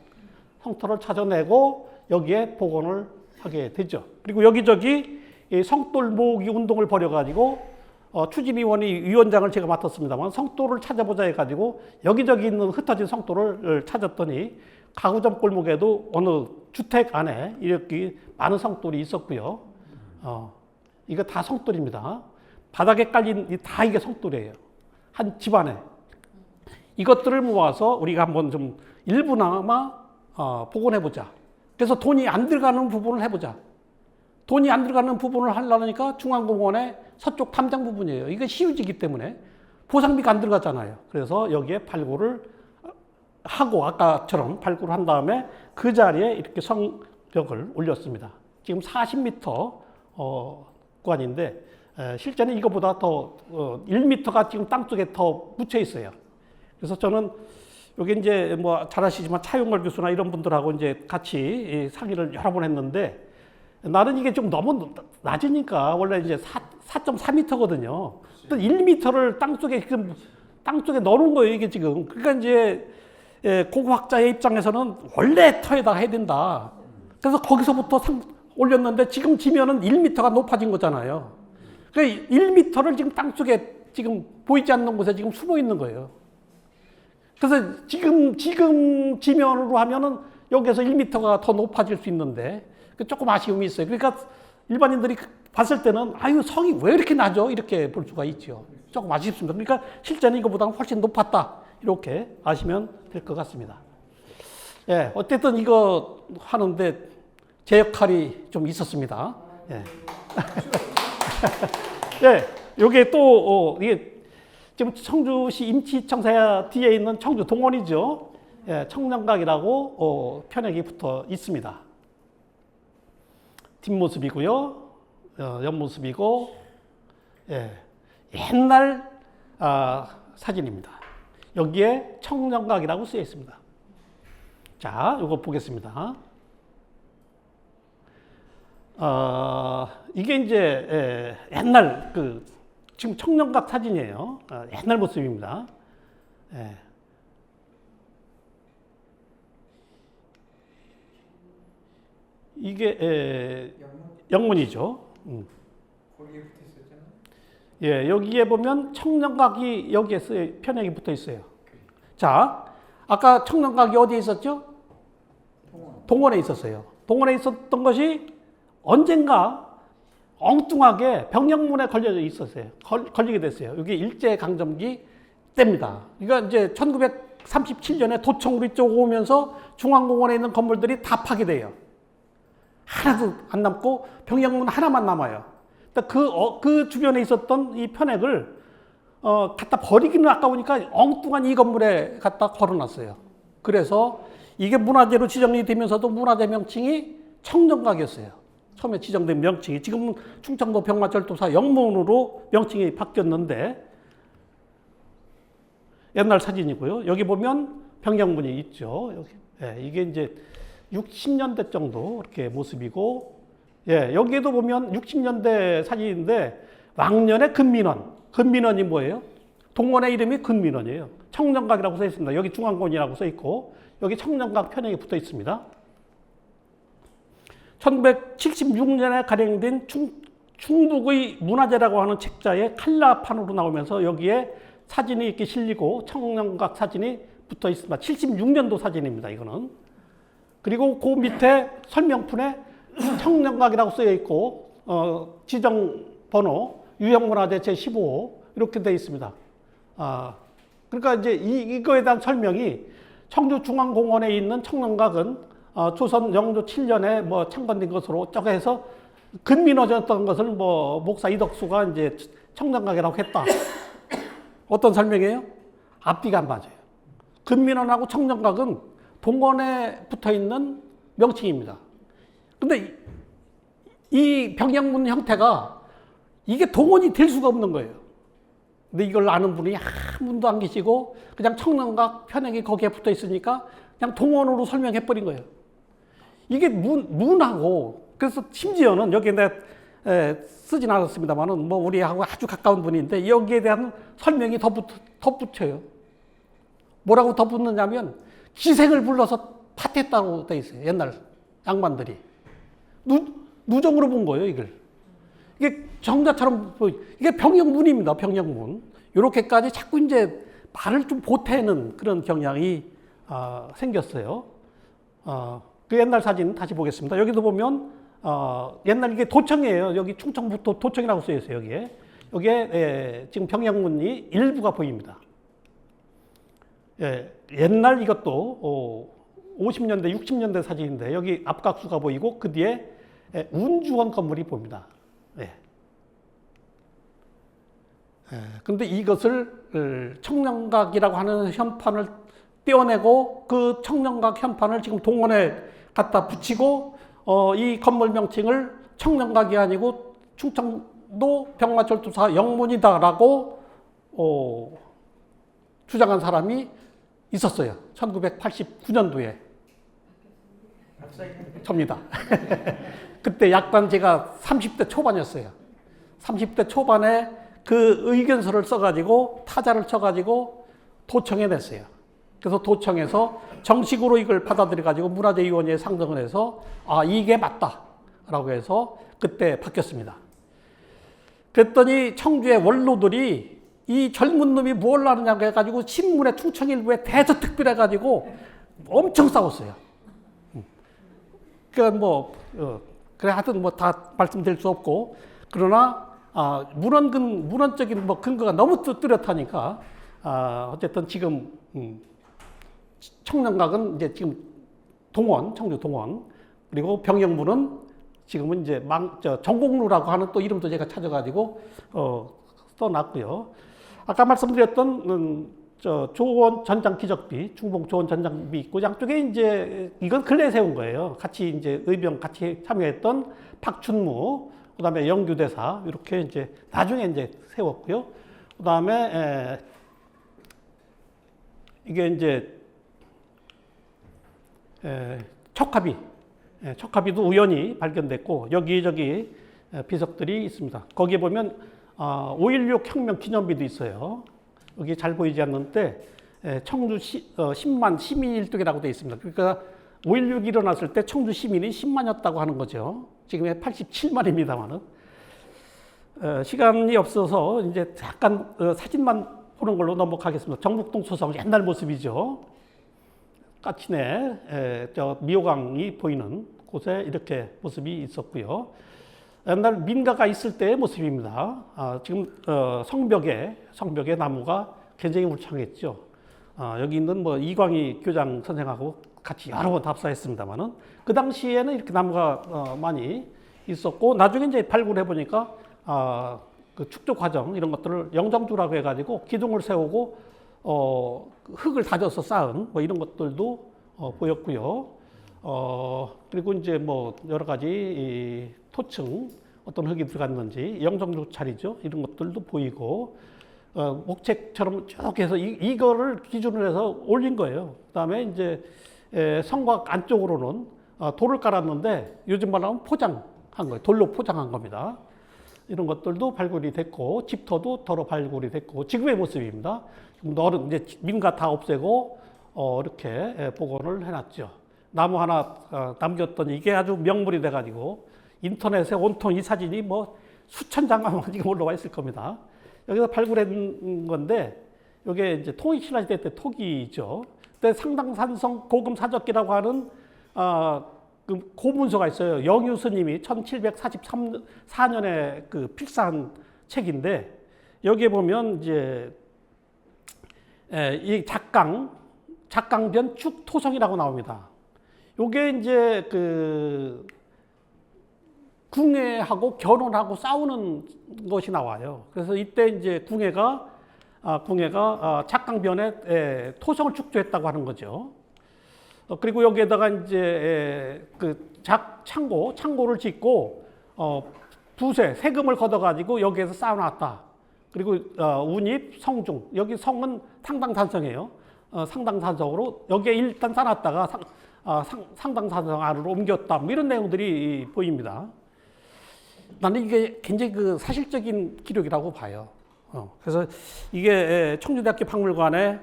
성터를 찾아내고 여기에 복원을 하게 되죠. 그리고 여기저기 성돌 모으기 운동을 벌여가지고 추진위원회 위원장을 제가 맡았습니다만 성돌을 찾아보자 해가지고 여기저기 있는 흩어진 성돌을 찾았더니 가구점 골목에도 어느 주택 안에 이렇게 많은 성돌이 있었고요. 이거 다 성돌입니다. 바닥에 깔린 다 이게 성돌이에요. 한 집안에. 이것들을 모아서 우리가 한번 좀 일부나마 복원해보자. 그래서 돈이 안 들어가는 부분을 해보자. 돈이 안 들어가는 부분을 하려니까 중앙공원의 서쪽 탐장 부분이에요. 이게 시유지이기 때문에 보상비가 안 들어가잖아요. 그래서 여기에 발굴을 하고 아까처럼 발굴을 한 다음에 그 자리에 이렇게 성벽을 올렸습니다. 지금 40m 구간인데 실제는 이거보다 더 1m가 지금 땅속에 더 묻혀 있어요. 그래서 저는 여기 이제 잘 아시지만 차용걸 교수나 이런 분들하고 이제 같이 상의를 여러 번 했는데 나는 이게 좀 너무 낮으니까 원래 이제 4.4m거든요. 또 1m를 땅속에 땅 속에 넣어놓은 거예요, 이게 지금. 그러니까 이제 고고학자의 입장에서는 원래 터에다가 해야 된다. 그래서 거기서부터 올렸는데 지금 지면은 1m가 높아진 거잖아요. 그러니까 1m를 지금 땅 속에 지금 보이지 않는 곳에 지금 숨어 있는 거예요. 그래서 지금 지면으로 하면은 여기에서 1m가 더 높아질 수 있는데 조금 아쉬움이 있어요. 그러니까 일반인들이 봤을 때는 아유 성이 왜 이렇게 낮아? 이렇게 볼 수가 있죠. 조금 아쉽습니다. 그러니까 실제는 이거보다는 훨씬 높았다. 이렇게 아시면 될 것 같습니다. 예, 어쨌든 이거 하는데 제 역할이 좀 있었습니다. 예. 예, 요게 또, 이게 지금 청주시 임치청사 뒤에 있는 청주 동원이죠. 예, 청량각이라고 편액이 붙어 있습니다. 뒷모습이고요. 옆모습이고, 예, 옛날 사진입니다. 여기에 청량각이라고 쓰여 있습니다. 자, 요거 보겠습니다. 이게 이제 옛날 지금 청량각 사진이에요. 옛날 모습입니다. 예. 이게 영문이죠. 거기에 붙어 있었잖아요. 예, 여기에 보면 청량각이 여기에 편액이 붙어 있어요. 자, 아까 청량각이 어디에 있었죠? 동원에 있었어요. 동원에 있었던 것이 언젠가 엉뚱하게 병영문에 걸려져 있었어요. 걸리게 됐어요. 이게 일제강점기 때입니다. 그러니까 이제 1937년에 도청으로 이쪽 오면서 중앙공원에 있는 건물들이 다 파괴돼요. 하나도 안 남고 병영문 하나만 남아요. 그 주변에 있었던 이 편액을 갖다 버리기는 아까우니까 엉뚱한 이 건물에 갖다 걸어놨어요. 그래서 이게 문화재로 지정이 되면서도 문화재 명칭이 청정각이었어요. 처음에 지정된 명칭이. 지금은 충청도 병마절도사 영문으로 명칭이 바뀌었는데 옛날 사진이고요. 여기 보면 병영문이 있죠. 여기. 예, 이게 이제 60년대 정도 이렇게 모습이고, 예, 여기에도 보면 60년대 사진인데 왕년의 근민원. 근민원이 뭐예요? 동원의 이름이 근민원이에요. 청정각이라고 써 있습니다. 여기 중앙공원이라고 써 있고 여기 청정각 편액이 붙어 있습니다. 1976년에 발행된 충북의 문화재라고 하는 책자에 칼라판으로 나오면서 여기에 사진이 이렇게 실리고 청량각 사진이 붙어 있습니다. 76년도 사진입니다. 이거는. 그리고 그 밑에 설명문에 청량각이라고 쓰여 있고 지정 번호 유형문화재 제15호 이렇게 되어 있습니다. 그러니까 이제 이거에 대한 설명이 청주중앙공원에 있는 청량각은 조선 영조 7년에 뭐 창건된 것으로 쭉 해서 근민원이었던 것을 뭐 목사 이덕수가 이제 청량각이라고 했다. 어떤 설명이에요? 앞뒤가 안 맞아요. 근민원하고 청량각은 동원에 붙어 있는 명칭입니다. 근데 이 병영문 형태가 이게 동원이 될 수가 없는 거예요. 근데 이걸 아는 분이 한 분도 안 계시고 그냥 청량각 편액이 거기에 붙어 있으니까 그냥 동원으로 설명해 버린 거예요. 이게 문하고, 그래서 심지어는 여기에 내가 쓰진 않았습니다만은 뭐 우리하고 아주 가까운 분인데 여기에 대한 설명이 덧붙여요. 뭐라고 덧붙느냐면 기생을 불러서 탓했다고 돼 있어요. 옛날 양반들이. 누정으로 본 거예요, 이걸. 이게 정자처럼 이게 병영문입니다. 병영문. 이렇게까지 자꾸 이제 말을 좀 보태는 그런 경향이 생겼어요. 그 옛날 사진 다시 보겠습니다. 여기도 보면 옛날 이게 도청이에요. 여기 충청북도 도청이라고 쓰여 있어요. 여기에 지금 병영문이 일부가 보입니다. 예, 옛날 이것도 50년대, 60년대 사진인데 여기 앞각수가 보이고 그 뒤에 운주원 건물이 보입니다. 예. 근데 이것을 청량각이라고 하는 현판을 떼어내고 그 청량각 현판을 지금 동원에 갖다 붙이고 이 건물 명칭을 청량각이 아니고 충청도 병마절도사 영문이다라고 주장한 사람이 있었어요. 1989년도에. 접니다. 그때 약간 제가 30대 초반이었어요. 30대 초반에 그 의견서를 써가지고 타자를 쳐가지고 도청에 냈어요. 그래서 도청에서 정식으로 이걸 받아들여 가지고 문화재위원회에 상정을 해서 이게 맞다라고 해서 그때 바뀌었습니다. 그랬더니 청주의 원로들이 이 젊은 놈이 뭘 하느냐고 해가지고 신문에 충청일보에 대저특필해가지고 엄청 싸웠어요. 그러니까 그래 하여튼 다 말씀드릴 수 없고, 그러나 문헌적인 근거가 너무 뚜렷하니까 어쨌든 지금 청량각은 이제 지금 청주 동원, 그리고 병영문은 지금은 이제 정곡루라고 하는 또 이름도 제가 찾아가지고 써놨고요. 아까 말씀드렸던 조원 전장 기적비, 충북 조원 전장비 있고, 양쪽에 이제 이건 근래에 세운 거예요. 같이 이제 의병 같이 참여했던 박춘무, 그다음에 영규대사 이렇게 이제 나중에 이제 세웠고요. 그다음에 이게 이제 척화비도 우연히 발견됐고, 여기저기 비석들이 있습니다. 거기에 보면 5.16 혁명 기념비도 있어요. 여기 잘 보이지 않는데 청주 10만 시민 1등이라고 되어 있습니다. 그러니까 5.16이 일어났을 때 청주 시민이 10만이었다고 하는 거죠. 지금의 87만입니다만은. 시간이 없어서 이제 잠깐 사진만 보는 걸로 넘어가겠습니다. 정북동 소성 옛날 모습이죠. 까치네 미호강이 보이는 곳에 이렇게 모습이 있었고요. 옛날 민가가 있을 때의 모습입니다. 지금 성벽에 나무가 굉장히 울창했죠. 여기 있는 이광희 교장 선생하고 같이 여러 번 답사했습니다만은, 그 당시에는 이렇게 나무가 많이 있었고, 나중에 이제 발굴해 보니까 그 축조 과정 이런 것들을 영정주라고 해가지고 기둥을 세우고 흙을 다져서 쌓은 이런 것들도 보였고요. 그리고 이제 여러 가지 토층 어떤 흙이 들어갔는지, 영정주 자리죠, 이런 것들도 보이고, 목책처럼 쭉 해서 이거를 기준으로 해서 올린 거예요. 그다음에 이제 성곽 안쪽으로는 돌을 깔았는데, 요즘 말하면 포장한 거예요. 돌로 포장한 겁니다. 이런 것들도 발굴이 됐고, 집터도 더러 발굴이 됐고, 지금의 모습입니다. 이제 민가 다 없애고 이렇게 복원을 해놨죠. 나무 하나 남겼더니 이게 아주 명물이 돼가지고 인터넷에 온통 이 사진이 수천 장만 지금 올라와 있을 겁니다. 여기서 발굴한 건데, 이게 이제 통일신라시대 때 토기죠. 그때 상당산성 고금사적기라고 하는 그 고문서가 있어요. 영유 스님이 1743년에 필사한 책인데, 여기에 보면 이제 이 작강변 축토성이라고 나옵니다. 요게 이제 궁예하고 결혼하고 싸우는 것이 나와요. 그래서 이때 이제 궁예가 작강변에 토성을 축조했다고 하는 거죠. 그리고 여기에다가 이제 창고를 짓고 두세 세금을 걷어가지고 여기에서 쌓아놨다. 그리고 운입, 성중, 여기 성은 상당산성이에요. 상당산성으로 여기에 일단 쌓아놨다가 상당산성 안으로 옮겼다. 이런 내용들이 보입니다. 나는 이게 굉장히 사실적인 기록이라고 봐요. 그래서 이게 청주대학교 박물관에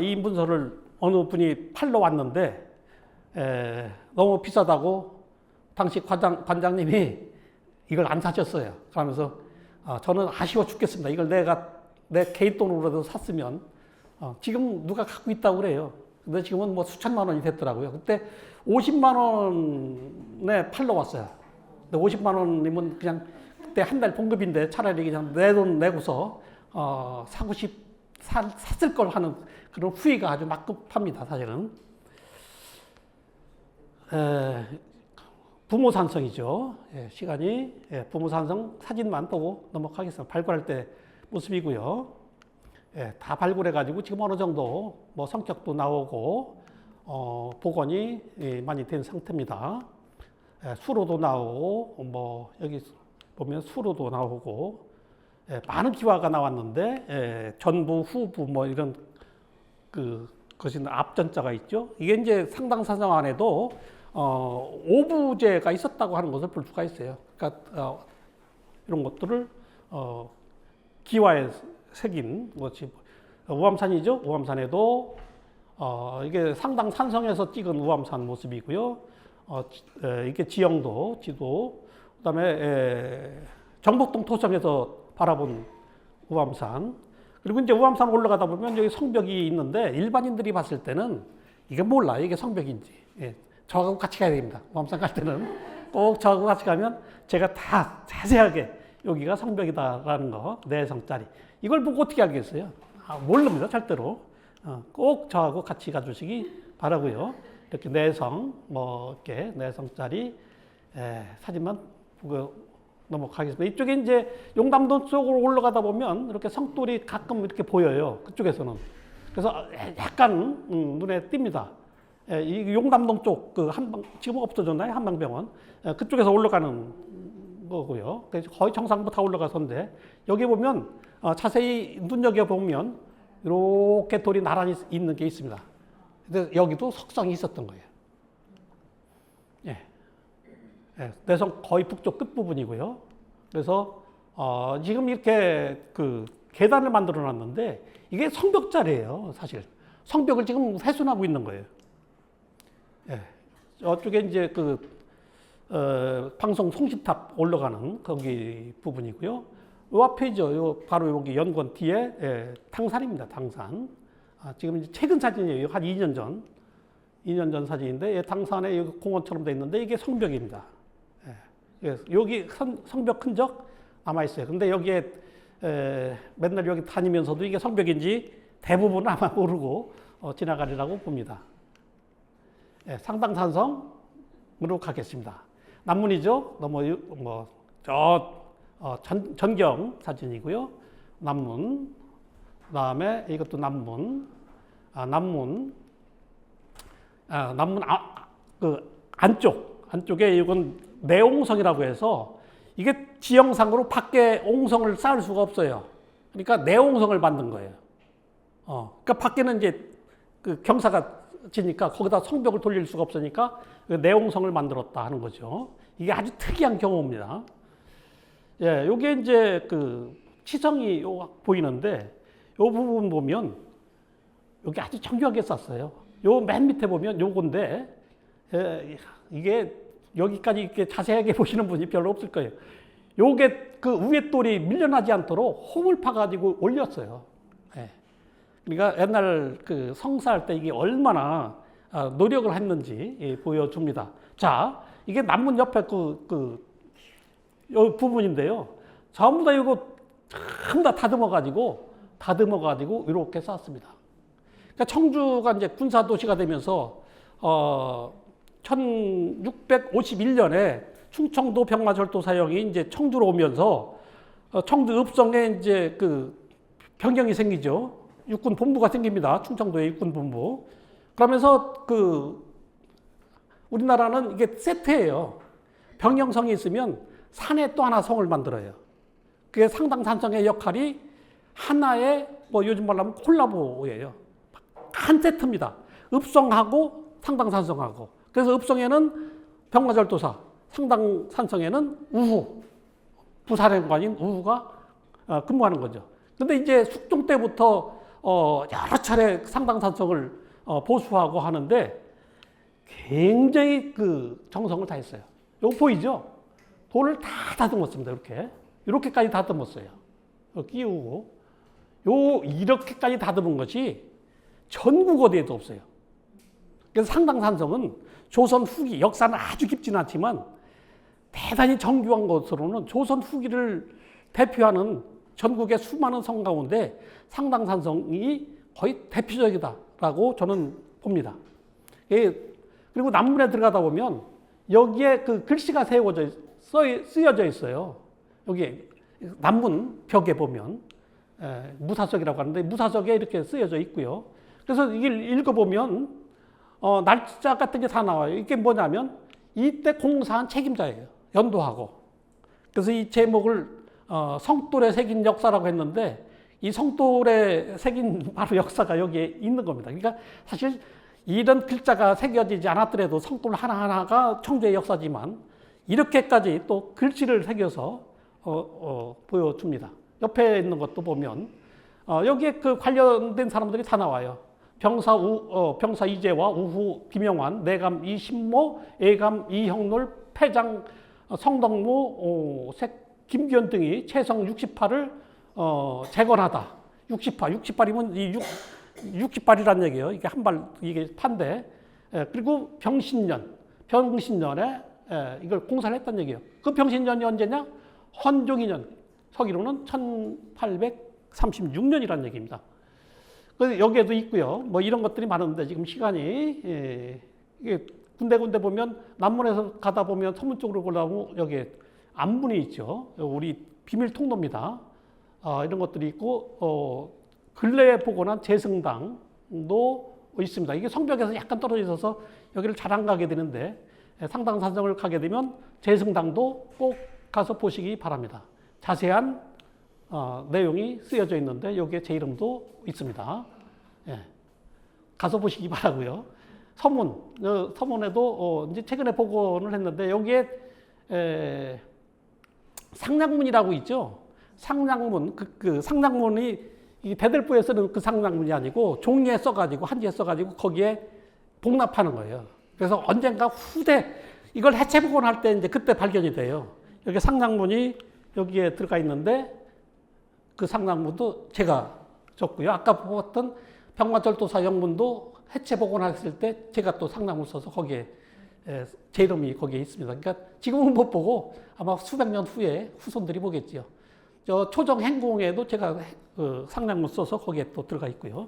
이 문서를 어느 분이 팔러 왔는데 너무 비싸다고 당시 관장님이 이걸 안 사셨어요. 그러면서 저는 아쉬워 죽겠습니다. 이걸 내 개인 돈으로라도 샀으면, 지금 누가 갖고 있다고 그래요. 근데 지금은 수천만 원이 됐더라고요. 그때 50만 원에 팔러 왔어요. 근데 50만 원이면 그냥 그때 한 달 봉급인데 차라리 그냥 내 돈 내고서 샀을 걸 하는 그런 후회가 아주 막급합니다, 사실은. 부모산성이죠. 시간이 부모산성 사진만 보고 넘어가겠습니다. 발굴할 때 모습이고요. 다 발굴해가지고 지금 어느 정도 성격도 나오고 복원이 많이 된 상태입니다. 수로도 나오고 여기 보면 수로도 나오고 많은 기와가 나왔는데 전부 후부 이런 것이 앞전자가 있죠. 이게 이제 상당산성 안에도 오부제가 있었다고 하는 것을 볼 수가 있어요. 그러니까 이런 것들을 기와에 새긴 것이 우암산이죠. 우암산에도 이게 상당 산성에서 찍은 우암산 모습이고요. 이게 지형도 지도, 그다음에 정복동 토성에서 바라본 우암산. 그리고 이제 우암산 올라가다 보면 여기 성벽이 있는데 일반인들이 봤을 때는 이게 몰라 이게 성벽인지. 예, 저하고 같이 가야 됩니다. 우암산 갈 때는 꼭 저하고 같이 가면 제가 다 자세하게 여기가 성벽이다라는 거, 내성짜리. 이걸 보고 어떻게 알겠어요? 모릅니다, 절대로. 꼭 저하고 같이 가주시기 바라고요. 이렇게 내성, 이렇게 내성짜리 사진만 보고 넘어가겠습니다. 이쪽에 이제 용담동 쪽으로 올라가다 보면 이렇게 성돌이 가끔 이렇게 보여요. 그쪽에서는. 그래서 약간 눈에 띕니다. 이 용담동 쪽, 지금 없어졌나요? 한방병원. 그쪽에서 올라가는 거고요. 거의 정상부터 올라가서인데, 여기 보면 자세히 눈여겨보면 이렇게 돌이 나란히 있는 게 있습니다. 근데 여기도 석성이 있었던 거예요. 내성 거의 북쪽 끝부분이고요. 그래서 지금 이렇게 그 계단을 만들어 놨는데 이게 성벽자리예요, 사실. 성벽을 지금 훼손하고 있는 거예요. 저쪽에 이제 방송 송시탑 올라가는 거기 부분이고요. 요 앞에죠. 요 바로 여기 연구원 뒤에 탕산입니다. 탕산. 지금 이제 최근 사진이에요. 한 2년 전 사진인데 탕산에 여기 공원처럼 돼 있는데 이게 성벽입니다. 여기 성벽 흔적 남아 있어요. 근데 여기에 맨날 여기 다니면서도 이게 성벽인지 대부분 아마 모르고 지나가리라고 봅니다. 상당산성으로 가겠습니다. 남문이죠. 전경 사진이고요. 남문. 그다음에 이것도 남문. 남문 안쪽에 이건 내옹성이라고 해서 이게 지형상으로 밖에 옹성을 쌓을 수가 없어요. 그러니까 내옹성을 만든 거예요. 그러니까 밖에는 이제 그 경사가 지니까 거기다 성벽을 돌릴 수가 없으니까 내옹성을 만들었다 하는 거죠. 이게 아주 특이한 경우입니다. 요게 이제 그 치성이 보이는데 요 부분 보면 여기 아주 정교하게 쌌어요. 요 맨 밑에 보면 요건데 이게 여기까지 이렇게 자세하게 보시는 분이 별로 없을 거예요. 요게 그 위에 돌이 밀려나지 않도록 홈을 파가지고 올렸어요. 그러니까 옛날 그 성사할 때 이게 얼마나 노력을 했는지 보여줍니다. 자, 이게 남문 옆에 요 부분인데요. 전부 다 이거 전부 다 다듬어가지고 이렇게 쌓았습니다. 그러니까 청주가 이제 군사도시가 되면서 1651년에 충청도 병마절도 사형이 이제 청주로 오면서 청주 읍성에 이제 그 변경이 생기죠. 육군 본부가 생깁니다. 충청도에 육군 본부. 그러면서 우리나라는 이게 세트예요. 병영성이 있으면 산에 또 하나 성을 만들어요. 그게 상당산성의 역할이 하나의 요즘 말로 하면 콜라보예요. 한 세트입니다. 읍성하고 상당산성하고. 그래서 읍성에는 병마절도사, 상당산성에는 우후, 부사령관인 우후가 근무하는 거죠. 근데 이제 숙종 때부터 여러 차례 상당산성을 보수하고 하는데 굉장히 그 정성을 다했어요. 이거 보이죠? 돌을 다 다듬었습니다. 이렇게까지 다듬었어요. 끼우고 이렇게까지 다듬은 것이 전국 어디에도 없어요. 그래서 상당산성은 조선 후기, 역사는 아주 깊지는 않지만 대단히 정교한 것으로는 조선 후기를 대표하는 전국의 수많은 성 가운데 상당산성이 거의 대표적이다라고 저는 봅니다. 그리고 남문에 들어가다 보면 여기에 그 글씨가 쓰여져 있어요. 여기 남문 벽에 보면 무사석이라고 하는데 무사석에 이렇게 쓰여져 있고요. 그래서 이걸 읽어보면 날짜 같은 게 다 나와요. 이게 뭐냐면 이때 공사한 책임자예요. 연도하고. 그래서 이 제목을 성돌에 새긴 역사라고 했는데 이 성돌에 새긴 바로 역사가 여기에 있는 겁니다. 그러니까 사실 이런 글자가 새겨지지 않았더라도 성돌 하나하나가 청주의 역사지만 이렇게까지 또 글씨를 새겨서 보여줍니다. 옆에 있는 것도 보면 여기에 그 관련된 사람들이 다 나와요. 병사 이재화, 우후 김영환, 내감 이신모, 애감 이형놀, 패장 성덕무, 김기현 등이 최성 68을 재건하다. 68이면 이 60발이란 얘기예요. 이게 한 발, 이게 판대. 그리고 병신년에 이걸 공사를 했단 얘기예요. 그 병신년이 언제냐? 헌종이년, 서기로는 1836년이라는 얘기입니다. 여기에도 있고요. 뭐 이런 것들이 많은데 지금 시간이 이게 군데군데 보면 남문에서 가다 보면 서문 쪽으로 올라오면 여기에 안문이 있죠. 우리 비밀 통로입니다. 이런 것들이 있고 근래에 복원한 재승당도 있습니다. 이게 성벽에서 약간 떨어져 있어서 여기를 잘 안 가게 되는데 상당산성을 가게 되면 재승당도 꼭 가서 보시기 바랍니다. 자세한 내용이 쓰여져 있는데 여기에 제 이름도 있습니다. 예. 가서 보시기 바라고요. 서문에도 이제 최근에 복원을 했는데 여기에 상량문이라고 있죠. 상량문, 그 상량문이 이 대들보에 쓰는 그 상량문이 아니고 종이에 써가지고 한지에 써가지고 거기에 복납하는 거예요. 그래서 언젠가 후대 이걸 해체 복원할 때 이제 그때 발견이 돼요. 여기 상량문이 여기에 들어가 있는데 그 상량문도 제가 줬고요. 아까 보았던 병마절도사 영문도 해체 복원했을 때 제가 또 상량문 써서 거기에 제 이름이 거기에 있습니다. 그러니까 지금은 못 보고 아마 수백 년 후에 후손들이 보겠지요. 저 초정 행궁에도 제가 그 상량문 써서 거기에 또 들어가 있고요.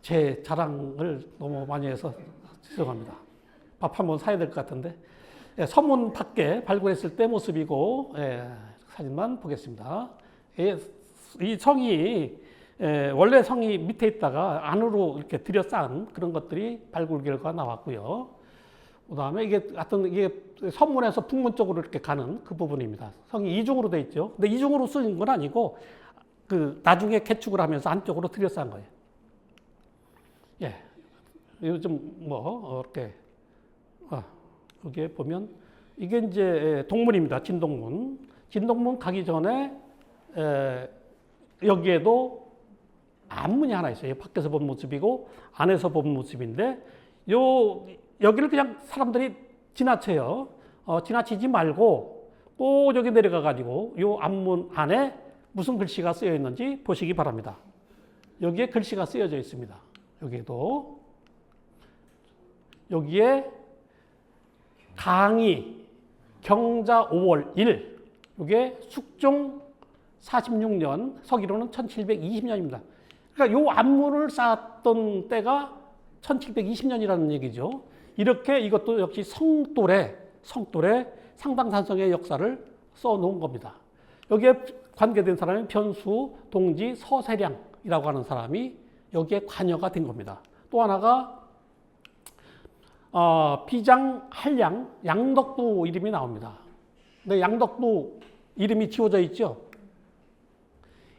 제 자랑을 너무 많이 해서 죄송합니다. 밥 한번 사야 될 것 같은데. 서문 밖에 발굴했을 때 모습이고 사진만 보겠습니다. 이 성이 원래 성이 밑에 있다가 안으로 이렇게 들여싼 그런 것들이 발굴 결과 나왔고요. 그다음에 이게 하여튼 이게 서문에서 북문 쪽으로 이렇게 가는 그 부분입니다. 성이 이중으로 돼 있죠. 근데 이중으로 쓰인 건 아니고 그 나중에 개축을 하면서 안쪽으로 들여싼 거예요. 예, 요즘 뭐 이렇게 여기에 보면 이게 이제 동문입니다. 진동문. 진동문 가기 전에 여기에도 안문이 하나 있어요. 밖에서 본 모습이고 안에서 본 모습인데 여기를 그냥 사람들이 지나쳐요. 지나치지 말고 꼭 여기 내려가 가지고 요 안문 안에 무슨 글씨가 쓰여 있는지 보시기 바랍니다. 여기에 글씨가 쓰여져 있습니다. 여기에도 여기에 강의 경자 5월 1 이게 숙종 46년 서기로는 1720년입니다. 그러니까 요 안문을 쌓았던 때가 1720년이라는 얘기죠. 이렇게 이것도 역시 성돌의 상당산성의 역사를 써놓은 겁니다. 여기에 관계된 사람이 변수, 동지, 서세량이라고 하는 사람이 여기에 관여가 된 겁니다. 또 하나가 비장, 한량, 양덕부 이름이 나옵니다. 근데 양덕부 이름이 지워져 있죠.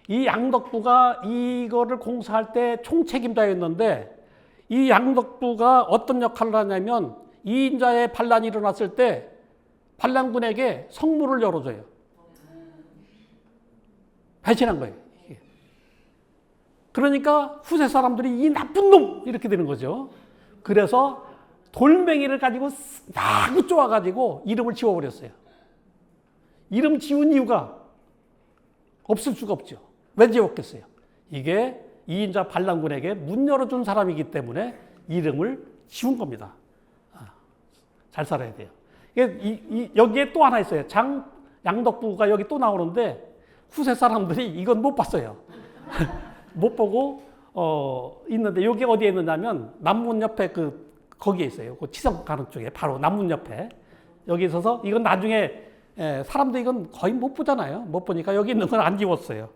이 양덕부가 이거를 공사할 때 총책임자였는데 이 양덕부가 어떤 역할을 하냐면 이인자의 반란이 일어났을 때 반란군에게 성문을 열어줘요. 배신한 거예요. 그러니까 후세 사람들이 이 나쁜 놈 이렇게 되는 거죠. 그래서 돌멩이를 가지고 막 쪼아가지고 이름을 지워버렸어요. 이름 지운 이유가 없을 수가 없죠. 왜 지웠겠어요? 이게 이인자 반란군에게 문 열어준 사람이기 때문에 이름을 지운 겁니다. 잘 살아야 돼요. 여기에 또 하나 있어요. 양덕부가 여기 또 나오는데 후세 사람들이 이건 못 봤어요. 못 보고 있는데 여기 어디에 있느냐면 남문 옆에 거기에 있어요. 그 치성 가는 쪽에 바로 남문 옆에 여기 있어서 이건 나중에 사람도 이건 거의 못 보잖아요. 못 보니까 여기 있는 건 안 지웠어요.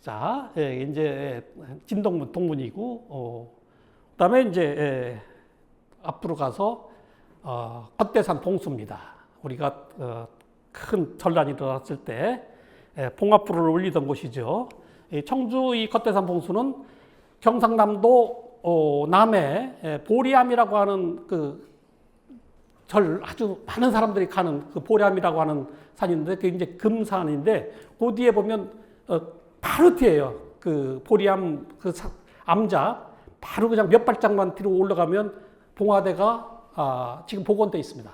자, 이제 진동문 동문이고 그다음에 이제 앞으로 가서 겉대산 봉수입니다. 우리가 큰 전란이 일어났을 때 봉화불을 올리던 곳이죠. 청주 이 겉대산 봉수는 경상남도 남해 보리암이라고 하는 아주 많은 사람들이 가는 그 보리암이라고 하는 산인데 그게 이제 금산인데 그 뒤에 보면 바로 뒤에요. 그 보리암 암자 바로 그냥 몇 발짝만 뒤로 올라가면 봉화대가 지금 복원돼 있습니다.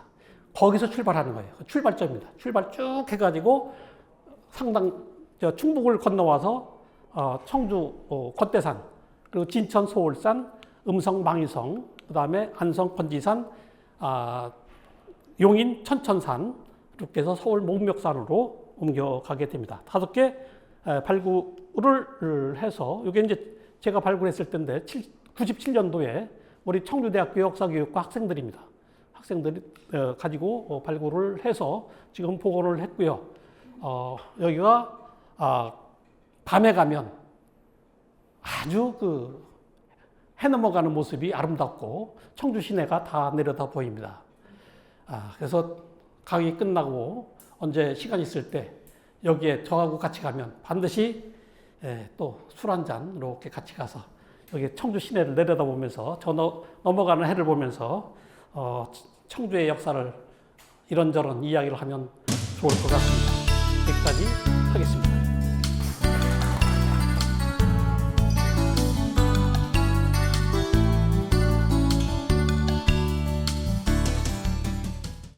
거기서 출발하는 거예요. 출발점입니다. 출발 쭉 해가지고 충북을 건너와서 청주 권대산, 그리고 진천 소월산, 음성 망위성, 그 다음에 안성 권지산, 용인 천천산, 이렇게 해서 서울 목멱산으로 옮겨가게 됩니다. 5개 발굴을 해서, 이게 이제 제가 발굴했을 때인데 97년도에 우리 청주대학교 역사교육과 학생들입니다. 학생들이 가지고 발굴을 해서 지금 복원을 했고요. 여기가 밤에 가면 아주 해 넘어가는 모습이 아름답고 청주 시내가 다 내려다 보입니다. 그래서 강의 끝나고 언제 시간 있을 때 여기에 저하고 같이 가면 반드시 또 술 한잔 이렇게 같이 가서 여기 청주 시내를 내려다보면서 넘어가는 해를 보면서 청주의 역사를 이런저런 이야기를 하면 좋을 것 같습니다. 여기까지